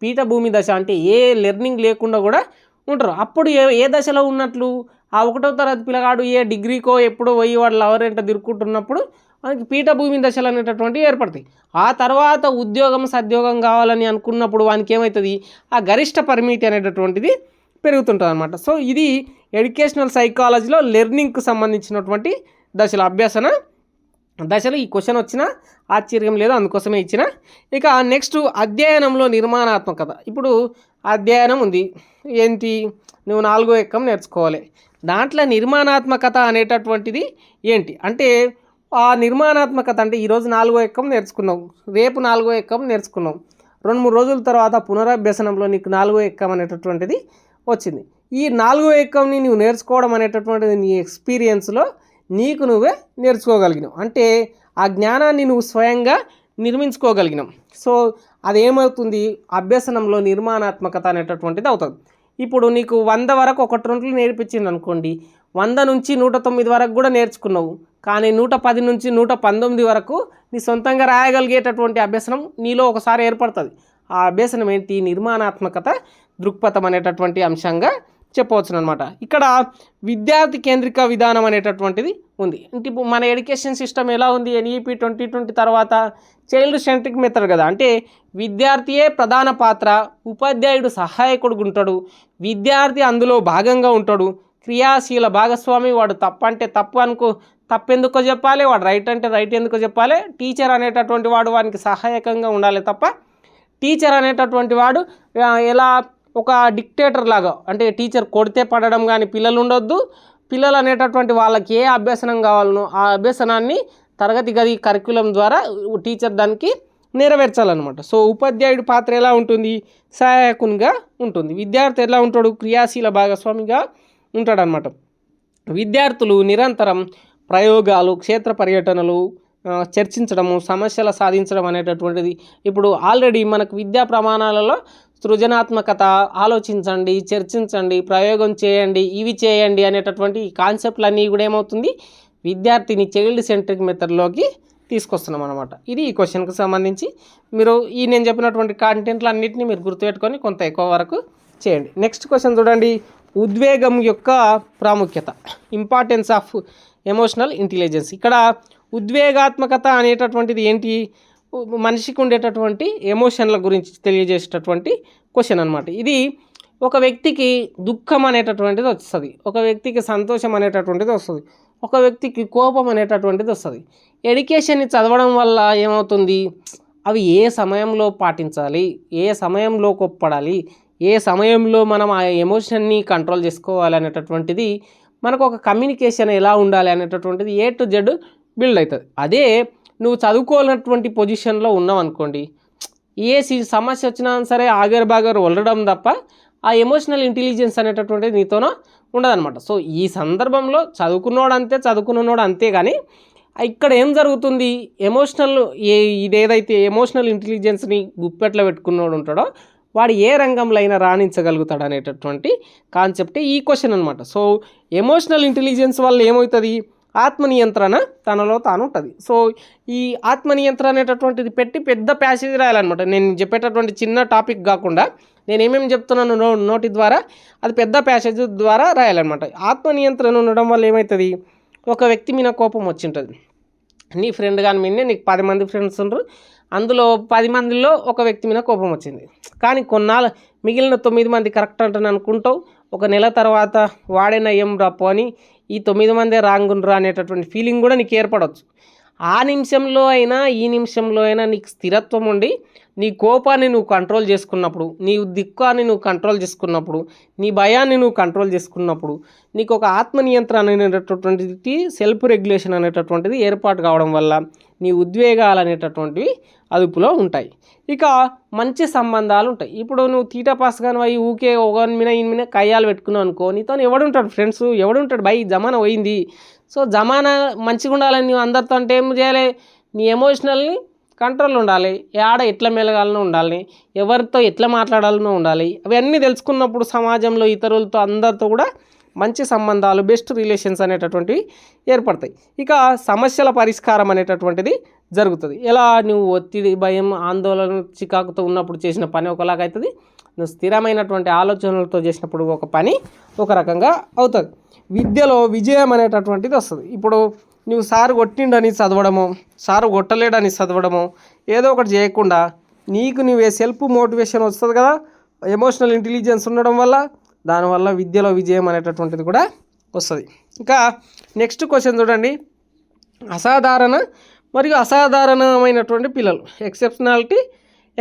పీఠభూమి దశ, అంటే ఏ లెర్నింగ్ లేకుండా కూడా ఉంటారు. అప్పుడు ఏ దశలో ఉన్నట్లు? ఆ 1వ తరగతి పిల్లగాడు ఏ డిగ్రీకో ఎప్పుడో పోయి వాడు లవర్ ఎంట తిరుక్కుంటున్నప్పుడు మనకి పీఠభూమి దశలు అనేటటువంటివి ఏర్పడతాయి. ఆ తర్వాత ఉద్యోగం సద్యోగం కావాలని అనుకున్నప్పుడు వానికి ఏమవుతుంది, ఆ గరిష్ట పరిమితి అనేటటువంటిది పెరుగుతుంటుంది అనమాట. సో ఇది ఎడ్యుకేషనల్ సైకాలజీలో లెర్నింగ్కి సంబంధించినటువంటి దశలు, అభ్యసన దశలు. ఈ క్వశ్చన్ వచ్చినా ఆశ్చర్యం లేదు, అందుకోసమే ఇచ్చిన. ఇక నెక్స్ట్ అధ్యయనంలో నిర్మాణాత్మకత. ఇప్పుడు అధ్యయనం ఉంది, ఏంటి, నువ్వు 4వ ఎక్కం నేర్చుకోవాలి. దాంట్లో నిర్మాణాత్మకత అనేటటువంటిది ఏంటి అంటే, ఆ నిర్మాణాత్మకత అంటే ఈరోజు 4వ ఎక్కం నేర్చుకున్నావు, రేపు 4వ ఎక్కం నేర్చుకున్నావు, 2-3 రోజుల తర్వాత పునరభ్యసనంలో నీకు 4వ ఎక్కం అనేటటువంటిది వచ్చింది. ఈ 4వ ఎక్కంని నువ్వు నేర్చుకోవడం అనేటటువంటిది నీ ఎక్స్పీరియన్స్లో నీకు నువ్వే నేర్చుకోగలిగినావు, అంటే ఆ జ్ఞానాన్ని నువ్వు స్వయంగా నిర్మించుకోగలిగినావు. సో అదేమవుతుంది, అభ్యసనంలో నిర్మాణాత్మకత అనేటటువంటిది అవుతుంది. ఇప్పుడు నీకు 100 వరకు 1-2 నేర్పించింది అనుకోండి, 100 నుంచి 109 వరకు కూడా నేర్చుకున్నావు, కానీ 110 నుంచి 119 వరకు నీ సొంతంగా రాయగలిగేటటువంటి అభ్యసనం నీలో ఒకసారి ఏర్పడుతుంది. ఆ అభ్యసనం ఏంటి, నిర్మాణాత్మకత దృక్పథం అనేటటువంటి అంశంగా చెప్పవచ్చు అనమాట. ఇక్కడ విద్యార్థి కేంద్రిక విధానం అనేటటువంటిది ఉంది. అంటే ఇప్పుడు మన ఎడ్యుకేషన్ సిస్టమ్ ఎలా ఉంది, NEP 2020 తర్వాత చైల్డ్ సెంట్రిక్ మెథడ్ కదా, అంటే విద్యార్థియే ప్రధాన పాత్ర, ఉపాధ్యాయుడు సహాయకుడు ఉంటాడు, విద్యార్థి అందులో భాగంగా ఉంటాడు, క్రియాశీల భాగస్వామి, వాడు తప్పంటే తప్పెందుకో చెప్పాలి, వాడు రైట్ అంటే రైట్ ఎందుకో చెప్పాలి. టీచర్ అనేటటువంటి వాడు వానికి సహాయకంగా ఉండాలి తప్ప, టీచర్ అనేటటువంటి వాడు ఎలా ఒక డిక్టేటర్ లాగా, అంటే టీచర్ కొడితే పడడం కానీ పిల్లలు ఉండొద్దు. పిల్లలు అనేటటువంటి వాళ్ళకి ఏ అభ్యసనం కావాలనో ఆ అభ్యసనాన్ని తరగతి గది కరిక్యులం ద్వారా టీచర్ దానికి నెరవేర్చాలన్నమాట. సో ఉపాధ్యాయుడి పాత్ర ఎలా ఉంటుంది, సహాయకునిగా ఉంటుంది. విద్యార్థి ఎలా ఉంటాడు, క్రియాశీల భాగస్వామిగా ఉంటాడనమాట. విద్యార్థులు నిరంతరం ప్రయోగాలు, క్షేత్ర పర్యటనలు, చర్చించడము, సమస్యలు సాధించడం అనేటటువంటిది. ఇప్పుడు ఆల్రెడీ మనకు విద్యా ప్రమాణాలలో సృజనాత్మకత, ఆలోచించండి, చర్చించండి, ప్రయోగం చేయండి, ఇవి చేయండి అనేటటువంటి కాన్సెప్ట్లన్నీ కూడా ఏమవుతుంది, విద్యార్థిని చైల్డ్ సెంట్రిక్ మెథడ్లోకి తీసుకొస్తున్నాం అనమాట. ఇది ఈ క్వశ్చన్కి సంబంధించి మీరు నేను చెప్పినటువంటి కంటెంట్లు అన్నింటినీ మీరు గుర్తుపెట్టుకొని కొంత ఎక్కువ వరకు చేయండి. నెక్స్ట్ క్వశ్చన్ చూడండి, ఉద్వేగం యొక్క ప్రాముఖ్యత, ఇంపార్టెన్స్ ఆఫ్ ఎమోషనల్ ఇంటెలిజెన్స్. ఇక్కడ ఉద్వేగాత్మకత అనేటటువంటిది ఏంటి, మనిషికి ఉండేటటువంటి ఎమోషన్ల గురించి తెలియజేసేటటువంటి క్వశ్చన్ అనమాట. ఇది ఒక వ్యక్తికి దుఃఖం అనేటటువంటిది వస్తుంది, ఒక వ్యక్తికి సంతోషం అనేటటువంటిది వస్తుంది, ఒక వ్యక్తికి కోపం అనేటటువంటిది వస్తుంది. ఎడ్యుకేషన్ని చదవడం వల్ల ఏమవుతుంది, అవి ఏ సమయంలో పాటించాలి, ఏ సమయంలో కోప్పడాలి, ఏ సమయంలో మనం ఆ ఎమోషన్ని కంట్రోల్ చేసుకోవాలి అనేటటువంటిది, మనకు ఒక కమ్యూనికేషన్ ఎలా ఉండాలి అనేటటువంటిది A to Z బిల్డ్ అవుతుంది. అదే నువ్వు చదువుకోవాలన్నటువంటి పొజిషన్లో ఉన్నావు అనుకోండి, ఏ సమస్య వచ్చినా సరే ఆగర్ బాగర్ వలరడం తప్ప ఆ ఎమోషనల్ ఇంటెలిజెన్స్ అనేటటువంటిది నీతోనో ఉండదన్నమాట. సో ఈ సందర్భంలో చదువుకున్నోడు అంతే, కానీ ఇక్కడ ఏం జరుగుతుంది, ఇదేదైతే ఎమోషనల్ ఇంటెలిజెన్స్ని గుప్పెట్లో పెట్టుకున్నోడు ఉంటాడో వాడు ఏ రంగంలో అయినా రాణించగలుగుతాడు అనేటటువంటి కాన్సెప్టే ఈ క్వశ్చన్ అనమాట. సో ఎమోషనల్ ఇంటెలిజెన్స్ వల్ల ఏమవుతుంది, ఆత్మనియంత్రణ తనలో తాను ఉంటుంది. సో ఈ ఆత్మనియంత్రణ అనేటటువంటిది పెట్టి పెద్ద ప్యాసేజ్ రాయాలన్నమాట. నేను చెప్పేటటువంటి చిన్న టాపిక్ కాకుండా నేను ఏమేమి చెప్తున్నాను నోటి ద్వారా అది పెద్ద ప్యాసేజ్ ద్వారా రాయాలన్నమాట. ఆత్మనియంత్రణ ఉండడం వల్ల ఏమవుతుంది, ఒక వ్యక్తి మీద కోపం వచ్చింటుంది, నీ ఫ్రెండ్ కానీ మీదే నీకు 10 మంది ఫ్రెండ్స్ ఉండరు, అందులో 10 మందిలో ఒక వ్యక్తి మీద కోపం వచ్చింది, కానీ కొన్నాళ్ళు మిగిలిన 9 మంది కరెక్ట్ అంటాను అనుకుంటావు. ఒక నెల తర్వాత వాడైనా ఏం రాపో అని ఈ 9 మందే రాంగుండ్రా అనేటటువంటి ఫీలింగ్ కూడా నీకు ఏర్పడవచ్చు. ఆ నిమిషంలో అయినా ఈ నిమిషంలో అయినా నీకు స్థిరత్వం ఉండి నీ కోపాన్ని నువ్వు కంట్రోల్ చేసుకున్నప్పుడు, నీ దిక్కాన్ని నువ్వు కంట్రోల్ చేసుకున్నప్పుడు, నీ భయాన్ని నువ్వు కంట్రోల్ చేసుకున్నప్పుడు నీకు ఒక ఆత్మనియంత్రణ అనేటటువంటిది, సెల్ఫ్ రెగ్యులేషన్ అనేటటువంటిది ఏర్పాటు కావడం వల్ల నీ ఉద్వేగాలు అనేటటువంటివి అదుపులో ఉంటాయి. ఇక మంచి సంబంధాలు ఉంటాయి. ఇప్పుడు నువ్వు తీటా పాస్ కానీ అవి ఊకే ఒకరి మీద ఈయన మీద కయ్యాలు పెట్టుకున్నావు అనుకో, నీతో ఎవడుంటాడు ఫ్రెండ్స్, ఎవడుంటాడు బై, జమానా పోయింది. సో జమానా మంచిగా ఉండాలని నువ్వు అందరితో అంటే ఏం చేయాలి, నీ ఎమోషనల్ని కంట్రోల్ ఉండాలి, ఆడ ఎట్లా మెలగాలనో ఉండాలి, ఎవరితో ఎట్లా మాట్లాడాలనో ఉండాలి. అవన్నీ తెలుసుకున్నప్పుడు సమాజంలో ఇతరులతో అందరితో కూడా మంచి సంబంధాలు, బెస్ట్ రిలేషన్స్ అనేటటువంటివి ఏర్పడతాయి. ఇక సమస్యల పరిష్కారం అనేటటువంటిది జరుగుతుంది. ఎలా, నువ్వు ఒత్తిడి, భయం, ఆందోళన, చికాకుతో ఉన్నప్పుడు చేసిన పని ఒకలాగా అవుతుంది, నువ్వు స్థిరమైనటువంటి ఆలోచనలతో చేసినప్పుడు ఒక పని ఒక రకంగా అవుతుంది. విద్యలో విజయం అనేటటువంటిది వస్తుంది. ఇప్పుడు నువ్వు సారు కొట్టిండని చదవడమో సారు కొట్టలేడని చదవడమో ఏదో ఒకటి చేయకుండా నీకు నువ్వే సెల్ఫ్ మోటివేషన్ వస్తుంది కదా, ఎమోషనల్ ఇంటెలిజెన్స్ ఉండడం వల్ల, దానివల్ల విద్యలో విజయం అనేటటువంటిది కూడా వస్తుంది. ఇంకా నెక్స్ట్ క్వశ్చన్ చూడండి, అసాధారణ మరియు అసాధారణమైనటువంటి పిల్లలు,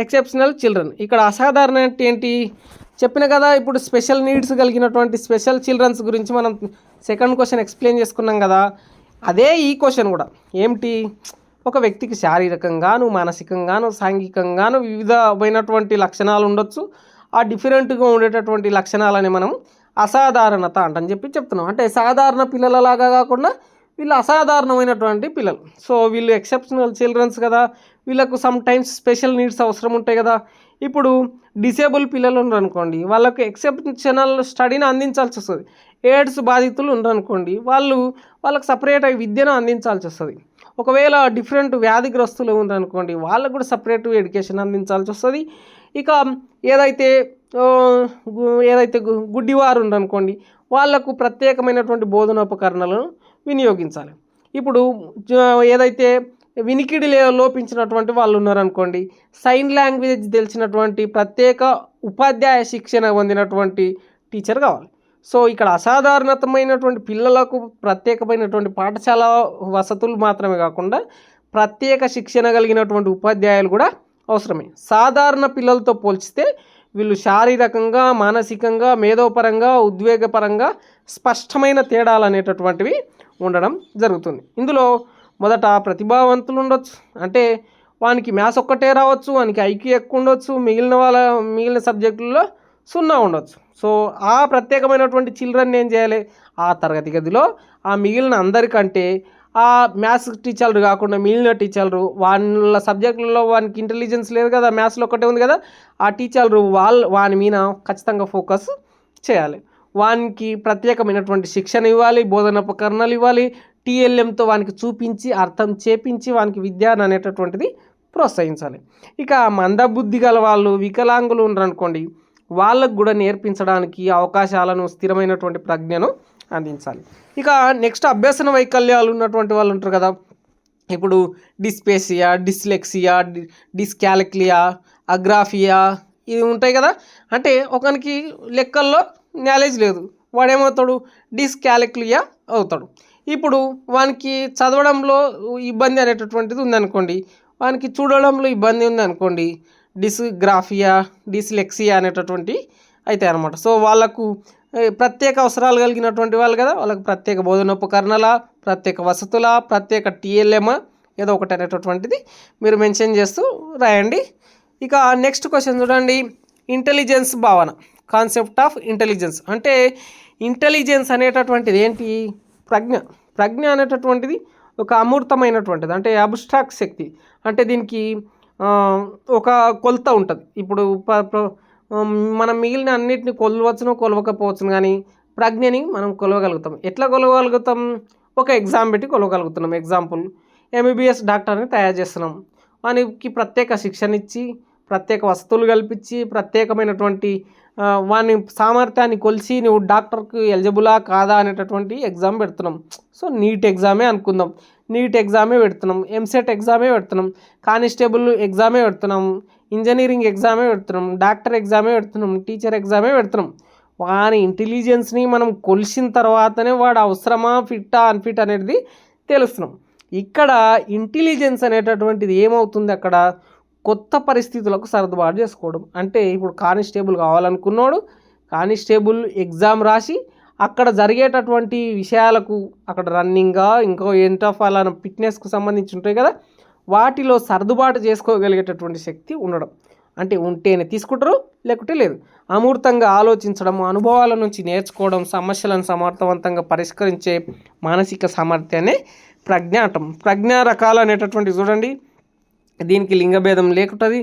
ఎక్సెప్షనల్ చిల్డ్రన్. ఇక్కడ అసాధారణ అంటే ఏంటి చెప్పిన కదా, ఇప్పుడు స్పెషల్ నీడ్స్ కలిగినటువంటి స్పెషల్ చిల్డ్రన్స్ గురించి మనం సెకండ్ క్వశ్చన్ ఎక్స్ప్లెయిన్ చేసుకున్నాం కదా, అదే ఈ క్వశ్చన్ కూడా ఏమిటి, ఒక వ్యక్తికి శారీరకంగాను మానసికంగాను సాంఘికంగాను వివిధమైనటువంటి లక్షణాలు ఉండొచ్చు. ఆ డిఫరెంట్గా ఉండేటటువంటి లక్షణాలని మనం అసాధారణత అంటని చెప్తున్నాం. అంటే సాధారణ పిల్లలలాగా కాకుండా వీళ్ళు అసాధారణమైనటువంటి పిల్లలు. సో వీళ్ళు ఎక్సెప్షనల్ చిల్డ్రన్స్ కదా, వీళ్ళకు సమ్ టైమ్స్ స్పెషల్ నీడ్స్ అవసరం ఉంటాయి కదా. ఇప్పుడు డిసేబుల్ పిల్లలు ఉన్నారనుకోండి, వాళ్ళకు ఎక్సెప్షనల్ స్టడీని అందించాల్సి వస్తుంది. ఎయిడ్స్ బాధితులు ఉన్నారనుకోండి, వాళ్ళకు సపరేట్ విద్యను అందించాల్సి వస్తుంది. ఒకవేళ డిఫరెంట్ వ్యాధిగ్రస్తులు ఉన్నారనుకోండి, వాళ్ళకు కూడా సపరేట్ ఎడ్యుకేషన్ అందించాల్సి వస్తుంది. ఇక ఏదైతే గుడ్డివారు ఉన్నారనుకోండి, వాళ్ళకు ప్రత్యేకమైనటువంటి బోధనోపకరణలను వినియోగించాలి. ఇప్పుడు ఏదైతే వినికిడి లోపించినటువంటి వాళ్ళు ఉన్నారనుకోండి, సైన్ లాంగ్వేజ్ తెలిసినటువంటి ప్రత్యేక ఉపాధ్యాయ శిక్షణ పొందినటువంటి టీచర్ కావాలి. సో ఇక్కడ అసాధారణతమైనటువంటి పిల్లలకు ప్రత్యేకమైనటువంటి పాఠశాల వసతులు మాత్రమే కాకుండా ప్రత్యేక శిక్షణ కలిగినటువంటి ఉపాధ్యాయులు కూడా అవసరమే. సాధారణ పిల్లలతో పోల్చితే వీళ్ళు శారీరకంగా మానసికంగా మేధోపరంగా ఉద్వేగపరంగా స్పష్టమైన తేడాలు అనేటటువంటివి ఉండడం జరుగుతుంది. ఇందులో మొదట ప్రతిభావంతులు ఉండొచ్చు, అంటే వానికి మ్యాథ్స్ ఒక్కటే రావచ్చు, వానికి ఐక్యూ ఎక్కువ ఉండొచ్చు, మిగిలిన సబ్జెక్టుల్లో 0 ఉండొచ్చు. సో ఆ ప్రత్యేకమైనటువంటి చిల్డ్రన్ ఏం చేయాలి, ఆ తరగతి గదిలో ఆ మిగిలిన అందరికంటే ఆ మ్యాథ్స్ టీచర్లు కాకుండా మిగిలిన టీచర్లు వాళ్ళ సబ్జెక్టులలో వానికి ఇంటెలిజెన్స్ లేదు కదా, మ్యాథ్స్లో ఒకటే ఉంది కదా, ఆ టీచర్లు వాని మీద ఖచ్చితంగా ఫోకస్ చేయాలి. వానికి ప్రత్యేకమైనటువంటి శిక్షణ ఇవ్వాలి, బోధనోపకరణలు ఇవ్వాలి, టీఎల్ఎంతో వానికి చూపించి అర్థం చేపించి వానికి విద్య అనేటటువంటిది ప్రోత్సహించాలి. ఇక మందబుద్ధి గల వాళ్ళు వికలాంగులు ఉన్నారనుకోండి, వాళ్ళకు కూడా నేర్పించడానికి అవకాశాలను స్థిరమైనటువంటి ప్రజ్ఞను అందించాలి. ఇక నెక్స్ట్ అభ్యసన వైకల్యాలు ఉన్నటువంటి వాళ్ళు ఉంటారు కదా, ఇప్పుడు డిస్పేసియా, డిస్లెక్సియా, డిస్కాలక్లియా, అగ్రాఫియా ఇవి ఉంటాయి కదా. అంటే ఒకనికి లెక్కల్లో నాలెడ్జ్ లేదు, వాడేమవుతాడు, డిస్కాలక్లియా అవుతాడు. ఇప్పుడు వానికి చదవడంలో ఇబ్బంది అనేటటువంటిది ఉందనుకోండి, వానికి చూడడంలో ఇబ్బంది ఉందనుకోండి, డిస్గ్రాఫియా, డిస్లెక్సియా అనేటటువంటి అవుతాయి అన్నమాట. సో వాళ్ళకు ప్రత్యేక అవసరాలు కలిగినటువంటి వాళ్ళు కదా, వాళ్ళకు ప్రత్యేక బోధనోపకరణల, ప్రత్యేక వసతుల, ప్రత్యేక టీఎల్ఎం ఏదో ఒకటి అనేటటువంటిది మీరు మెన్షన్ చేస్తూ రాయండి. ఇక నెక్స్ట్ క్వశ్చన్ చూడండి, ఇంటెలిజెన్స్ భావన, కాన్సెప్ట్ ఆఫ్ ఇంటెలిజెన్స్. అంటే ఇంటెలిజెన్స్ అనేటటువంటిది ఏంటి, ప్రజ్ఞ అనేటటువంటిది ఒక అమూర్తమైనటువంటిది, అంటే అబ్స్ట్రాక్ట్ శక్తి. అంటే దీనికి ఒక కొలత ఉంటుంది. ఇప్పుడు మనం మిగిలిన అన్నిటిని కొలవచ్చును కొలవకపోవచ్చును, కానీ ప్రజ్ఞని మనం కొలవగలుగుతాం. ఎట్లా కొలవగలుగుతాం, ఒక ఎగ్జామ్ పెట్టి కొలవగలుగుతున్నాం. ఎగ్జాంపుల్, ఎంబీబీఎస్ డాక్టర్ని తయారు చేస్తున్నాం, వానికి ప్రత్యేక శిక్షణ ఇచ్చి ప్రత్యేక వసతులు కల్పించి ప్రత్యేకమైనటువంటి వాని సామర్థ్యాన్ని కొలిసి నువ్వు డాక్టర్కి ఎలిజిబులా కాదా అనేటటువంటి ఎగ్జామ్ పెడుతున్నాం. సో నీట్ ఎగ్జామే అనుకుందాం, నీట్ ఎగ్జామే పెడుతున్నాం, ఎంసెట్ ఎగ్జామే పెడుతున్నాం, కానిస్టేబుల్ ఎగ్జామే పెడుతున్నాం, ఇంజనీరింగ్ ఎగ్జామే పెడుతున్నాం, డాక్టర్ ఎగ్జామే పెడుతున్నాం, టీచర్ ఎగ్జామే పెడుతున్నాం. వాని ఇంటెలిజెన్స్ని మనం కొలిసిన తర్వాతనే వాడు అవసరమా ఫిట్టా అన్ఫిట్ అనేది తెలుస్తున్నాం. ఇక్కడ ఇంటెలిజెన్స్ అనేటటువంటిది ఏమవుతుంది, అక్కడ కొత్త పరిస్థితులకు సర్దుబాటు చేసుకోవడం. అంటే ఇప్పుడు కానిస్టేబుల్ కావాలనుకున్నాడు, కానిస్టేబుల్ ఎగ్జామ్ రాసి అక్కడ జరిగేటటువంటి విషయాలకు, అక్కడ రన్నింగ్గా ఇంకో ఎంటఫాల ఫిట్నెస్కు సంబంధించి ఉంటాయి కదా, వాటిలో సర్దుబాటు చేసుకోగలిగేటటువంటి శక్తి ఉండడం. అంటే ఉంటేనే తీసుకుంటారు, లేకుంటే లేదు. అమూర్తంగా ఆలోచించడం, అనుభవాల నుంచి నేర్చుకోవడం, సమస్యలను సమర్థవంతంగా పరిష్కరించే మానసిక సామర్థ్యాన్ని ప్రజ్ఞ అంటాం. ప్రజ్ఞా రకాలు అనేటటువంటివి చూడండి, దీనికి లింగభేదం లేకుంటుంది.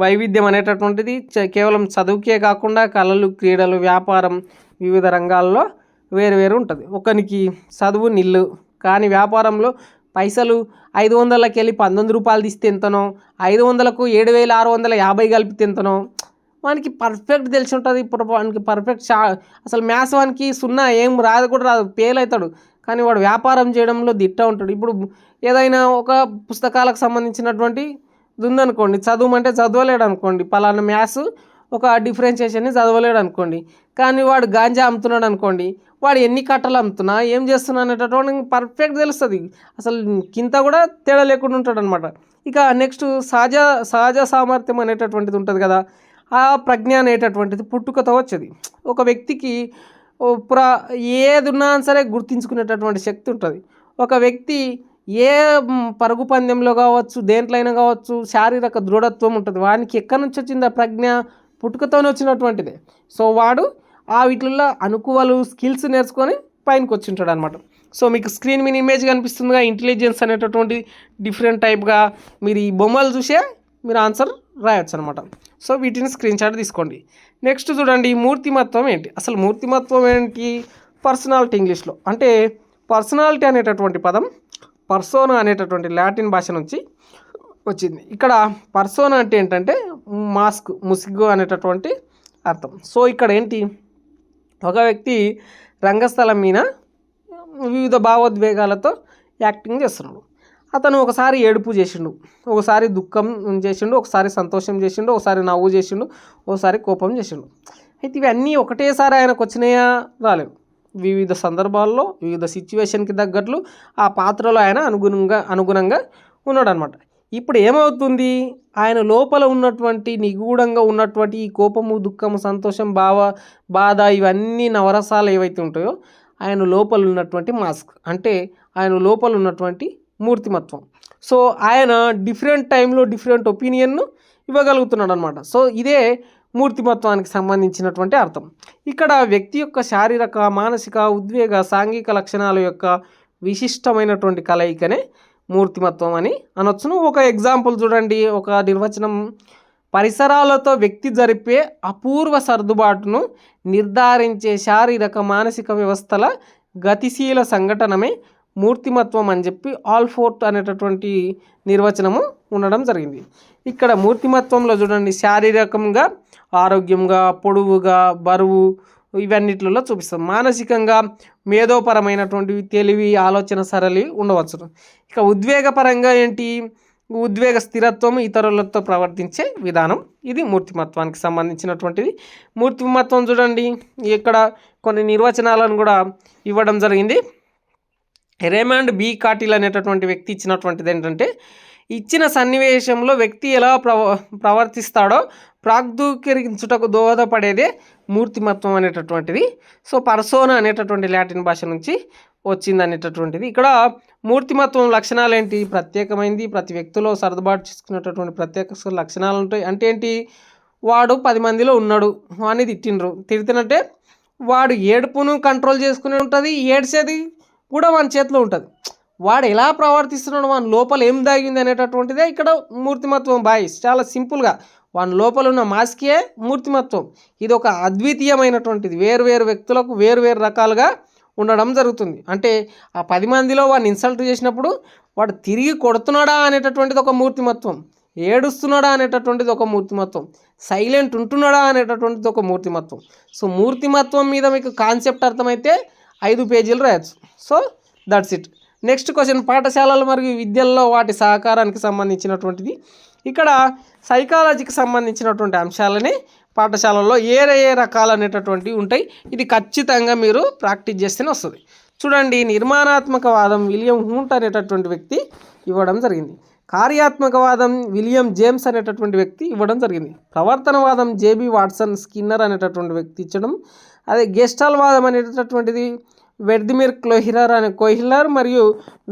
వైవిధ్యం అనేటటువంటిది కేవలం చదువుకే కాకుండా కళలు, క్రీడలు, వ్యాపారం, వివిధ రంగాల్లో వేరు ఉంటుంది. ఒకనికి చదువు నిల్లు, కానీ వ్యాపారంలో పైసలు 500కి వెళ్ళి 19 రూపాయలు తీస్తే ఎంతనో, 500కు 7,650 కలిపితే ఎంతనో వానికి పర్ఫెక్ట్ తెలిసి ఉంటుంది. ఇప్పుడు వానికి పర్ఫెక్ట్ అసలు మ్యాథ్స్ వానికి 0 ఏం రాదు కూడా రాదు, ఫెయిల్ అవుతాడు. కానీ వాడు వ్యాపారం చేయడంలో దిట్ట ఉంటాడు. ఇప్పుడు ఏదైనా ఒక పుస్తకాలకు సంబంధించినటువంటి ఇది ఉందనుకోండి, చదవమంటే చదవలేడు అనుకోండి, పలానా మ్యాథ్స్ ఒక డిఫరెన్షియేషన్ని చదవలేడు అనుకోండి, కానీ వాడు గాంజా అమ్ముతున్నాడు అనుకోండి, వాడు ఎన్ని కట్టలు అమ్ముతున్నా ఏం చేస్తున్నా అనేటటువంటి పర్ఫెక్ట్ తెలుస్తుంది. అసలు కింద కూడా తేడా లేకుండా ఉంటాడు అనమాట. ఇక నెక్స్ట్ సహజ సామర్థ్యం అనేటటువంటిది ఉంటుంది కదా, ఆ ప్రజ్ఞ అనేటటువంటిది పుట్టుకతో వచ్చేది. ఒక వ్యక్తికి ఏది ఉన్నా సరే గుర్తించుకునేటటువంటి శక్తి ఉంటుంది. ఒక వ్యక్తి ఏ పరుగు పందెంలో కావచ్చు, దేంట్లో అయినా కావచ్చు, శారీరక దృఢత్వం ఉంటుంది. వానికి ఎక్కడి నుంచి వచ్చింది ఆ ప్రజ్ఞ? పుట్టుకతోనే వచ్చినటువంటిదే. సో వాడు ఆ వీటిల్లో అనుకువలు స్కిల్స్ నేర్చుకొని పైనకి వచ్చి ఉంటాడు అనమాట. సో మీకు స్క్రీన్ మీద ఇమేజ్ కనిపిస్తుందిగా, ఇంటెలిజెన్స్ అనేటటువంటి డిఫరెంట్ టైప్గా మీరు ఈ బొమ్మలు చూసే మీరు ఆన్సర్ రాయొచ్చు అనమాట. సో వీటిని స్క్రీన్ షాట్ తీసుకోండి. నెక్స్ట్ చూడండి, మూర్తిమత్వం ఏంటి? అసలు మూర్తిమత్వం ఏంటి? పర్సనాలిటీ ఇంగ్లీష్లో. అంటే పర్సనాలిటీ అనేటటువంటి పదం పర్సోనా అనేటటువంటి లాటిన్ భాష నుంచి వచ్చింది. ఇక్కడ పర్సోనా అంటే ఏంటంటే మాస్క్, ముసుగు అనేటటువంటి అర్థం. సో ఇక్కడ ఏంటి, ఒక వ్యక్తి రంగస్థలం మీద వివిధ భావోద్వేగాలతో యాక్టింగ్ చేస్తున్నాడు. అతను ఒకసారి ఏడుపు చేసిండు, ఒకసారి దుఃఖం చేసిండు, ఒకసారి సంతోషం చేసిండు, ఒకసారి నవ్వు చేసిండు, ఒకసారి కోపం చేసిండు. అయితే ఇవన్నీ ఒకటేసారి ఆయనకు వచ్చినాయా? రాలేవు. వివిధ సందర్భాల్లో వివిధ సిచ్యువేషన్కి తగ్గట్లు ఆ పాత్రలో ఆయన అనుగుణంగా ఉన్నాడు అనమాట. ఇప్పుడు ఏమవుతుంది, ఆయన లోపల ఉన్నటువంటి నిగూఢంగా ఉన్నటువంటి ఈ కోపము, దుఃఖము, సంతోషం, బాధ ఇవన్నీ నవరసాలు ఏవైతే ఉంటాయో ఆయన లోపల ఉన్నటువంటి మాస్క్, అంటే ఆయన లోపల ఉన్నటువంటి మూర్తిమత్వం. సో ఆయన డిఫరెంట్ టైంలో డిఫరెంట్ ఒపీనియన్ను ఇవ్వగలుగుతున్నాడు అనమాట. సో ఇదే మూర్తిమత్వానికి సంబంధించినటువంటి అర్థం. ఇక్కడ వ్యక్తి యొక్క శారీరక, మానసిక, ఉద్వేగ, సాంఘిక లక్షణాల యొక్క విశిష్టమైనటువంటి కలయికనే మూర్తిమత్వం అని అనొచ్చును. ఒక ఎగ్జాంపుల్ చూడండి, ఒక నిర్వచనం: పరిసరాలతో వ్యక్తి జరిపే అపూర్వ సర్దుబాటును నిర్ధారించే శారీరక, మానసిక వ్యవస్థల గతిశీల సంఘటనమే మూర్తిమత్వం అని చెప్పి ఆల్ఫోర్ట్ అనేటటువంటి నిర్వచనము ఉండడం జరిగింది. ఇక్కడ మూర్తిమత్వంలో చూడండి, శారీరకంగా ఆరోగ్యంగా, పొడవుగా, బరువు ఇవన్నిట్లలో చూపిస్తాం. మానసికంగా మేధోపరమైనటువంటివి, తెలివి, ఆలోచన సరళి ఉండవచ్చు. ఇక ఉద్వేగపరంగా ఏంటి, ఉద్వేగ స్థిరత్వం, ఇతరులతో ప్రవర్తించే విధానం, ఇది మూర్తిమత్వానికి సంబంధించినటువంటిది. మూర్తిమత్వం చూడండి, ఇక్కడ కొన్ని నిర్వచనాలను కూడా ఇవ్వడం జరిగింది. రేమండ్ బి కాటిల్ అనేటటువంటి వ్యక్తి ఇచ్చినటువంటిది ఏంటంటే, ఇచ్చిన సన్నివేశంలో వ్యక్తి ఎలా ప్రవర్తిస్తాడో ప్రాగ్దూకరించుటకు దోహదపడేదే మూర్తిమత్వం అనేటటువంటిది. సో పర్సోనా అనేటటువంటి లాటిన్ భాష నుంచి వచ్చింది అనేటటువంటిది. ఇక్కడ మూర్తిమత్వం లక్షణాలు ఏంటి, ప్రత్యేకమైనది, ప్రతి వ్యక్తిలో సర్దుబాటు చేసుకునేటటువంటి ప్రత్యేక లక్షణాలు ఉంటాయి. అంటే ఏంటి, వాడు 10 మందిలో ఉన్నాడు, వాడిని తిడుతున్నట్టే వాడు ఏడుపును కంట్రోల్ చేసుకునే ఉంటుంది, ఏడ్చేది కూడా వాని చేతిలో ఉంటుంది. వాడు ఎలా ప్రవర్తిస్తున్నాడు, వాని లోపల ఏం దాగింది అనేటటువంటిదే ఇక్కడ మూర్తిమత్వం. బాయ్స్ చాలా సింపుల్గా వాని లోపల ఉన్న మాస్కే మూర్తిమత్వం. ఇది ఒక అద్వితీయమైనటువంటిది, వేరు వ్యక్తులకు వేరు రకాలుగా ఉండడం జరుగుతుంది. అంటే ఆ 10 మందిలో వాడిని ఇన్సల్ట్ చేసినప్పుడు వాడు తిరిగి కొడుతున్నాడా అనేటటువంటిది ఒక మూర్తిమత్వం, ఏడుస్తున్నాడా అనేటటువంటిది ఒక మూర్తిమత్వం, సైలెంట్ ఉంటున్నాడా అనేటటువంటిది ఒక మూర్తిమత్వం. సో మూర్తిమత్వం మీద మీకు కాన్సెప్ట్ అర్థమైతే 5 పేజీలు రాయొచ్చు. So that's it. Next question, పాఠశాలలు మరియు విద్యల్లో వాటి సహకారానికి సంబంధించినటువంటిది. ఇక్కడ సైకాలజీకి సంబంధించినటువంటి అంశాలని పాఠశాలల్లో ఏ రకాలు అనేటటువంటివి ఉంటాయి. ఇది ఖచ్చితంగా మీరు ప్రాక్టీస్ చేస్తేనే వస్తుంది. చూడండి, నిర్మాణాత్మకవాదం విలియం హూంట్ అనేటటువంటి వ్యక్తి ఇవ్వడం జరిగింది. కార్యాత్మకవాదం విలియం జేమ్స్ అనేటటువంటి వ్యక్తి ఇవ్వడం జరిగింది. ప్రవర్తనవాదం జేబీ వాట్సన్ స్కిన్నర్ అనేటటువంటి వ్యక్తి ఇచ్చడం. అదే గెస్టాల్వాదం అనేటటువంటిది వెర్దిమిర్ కోహిలర్ మరియు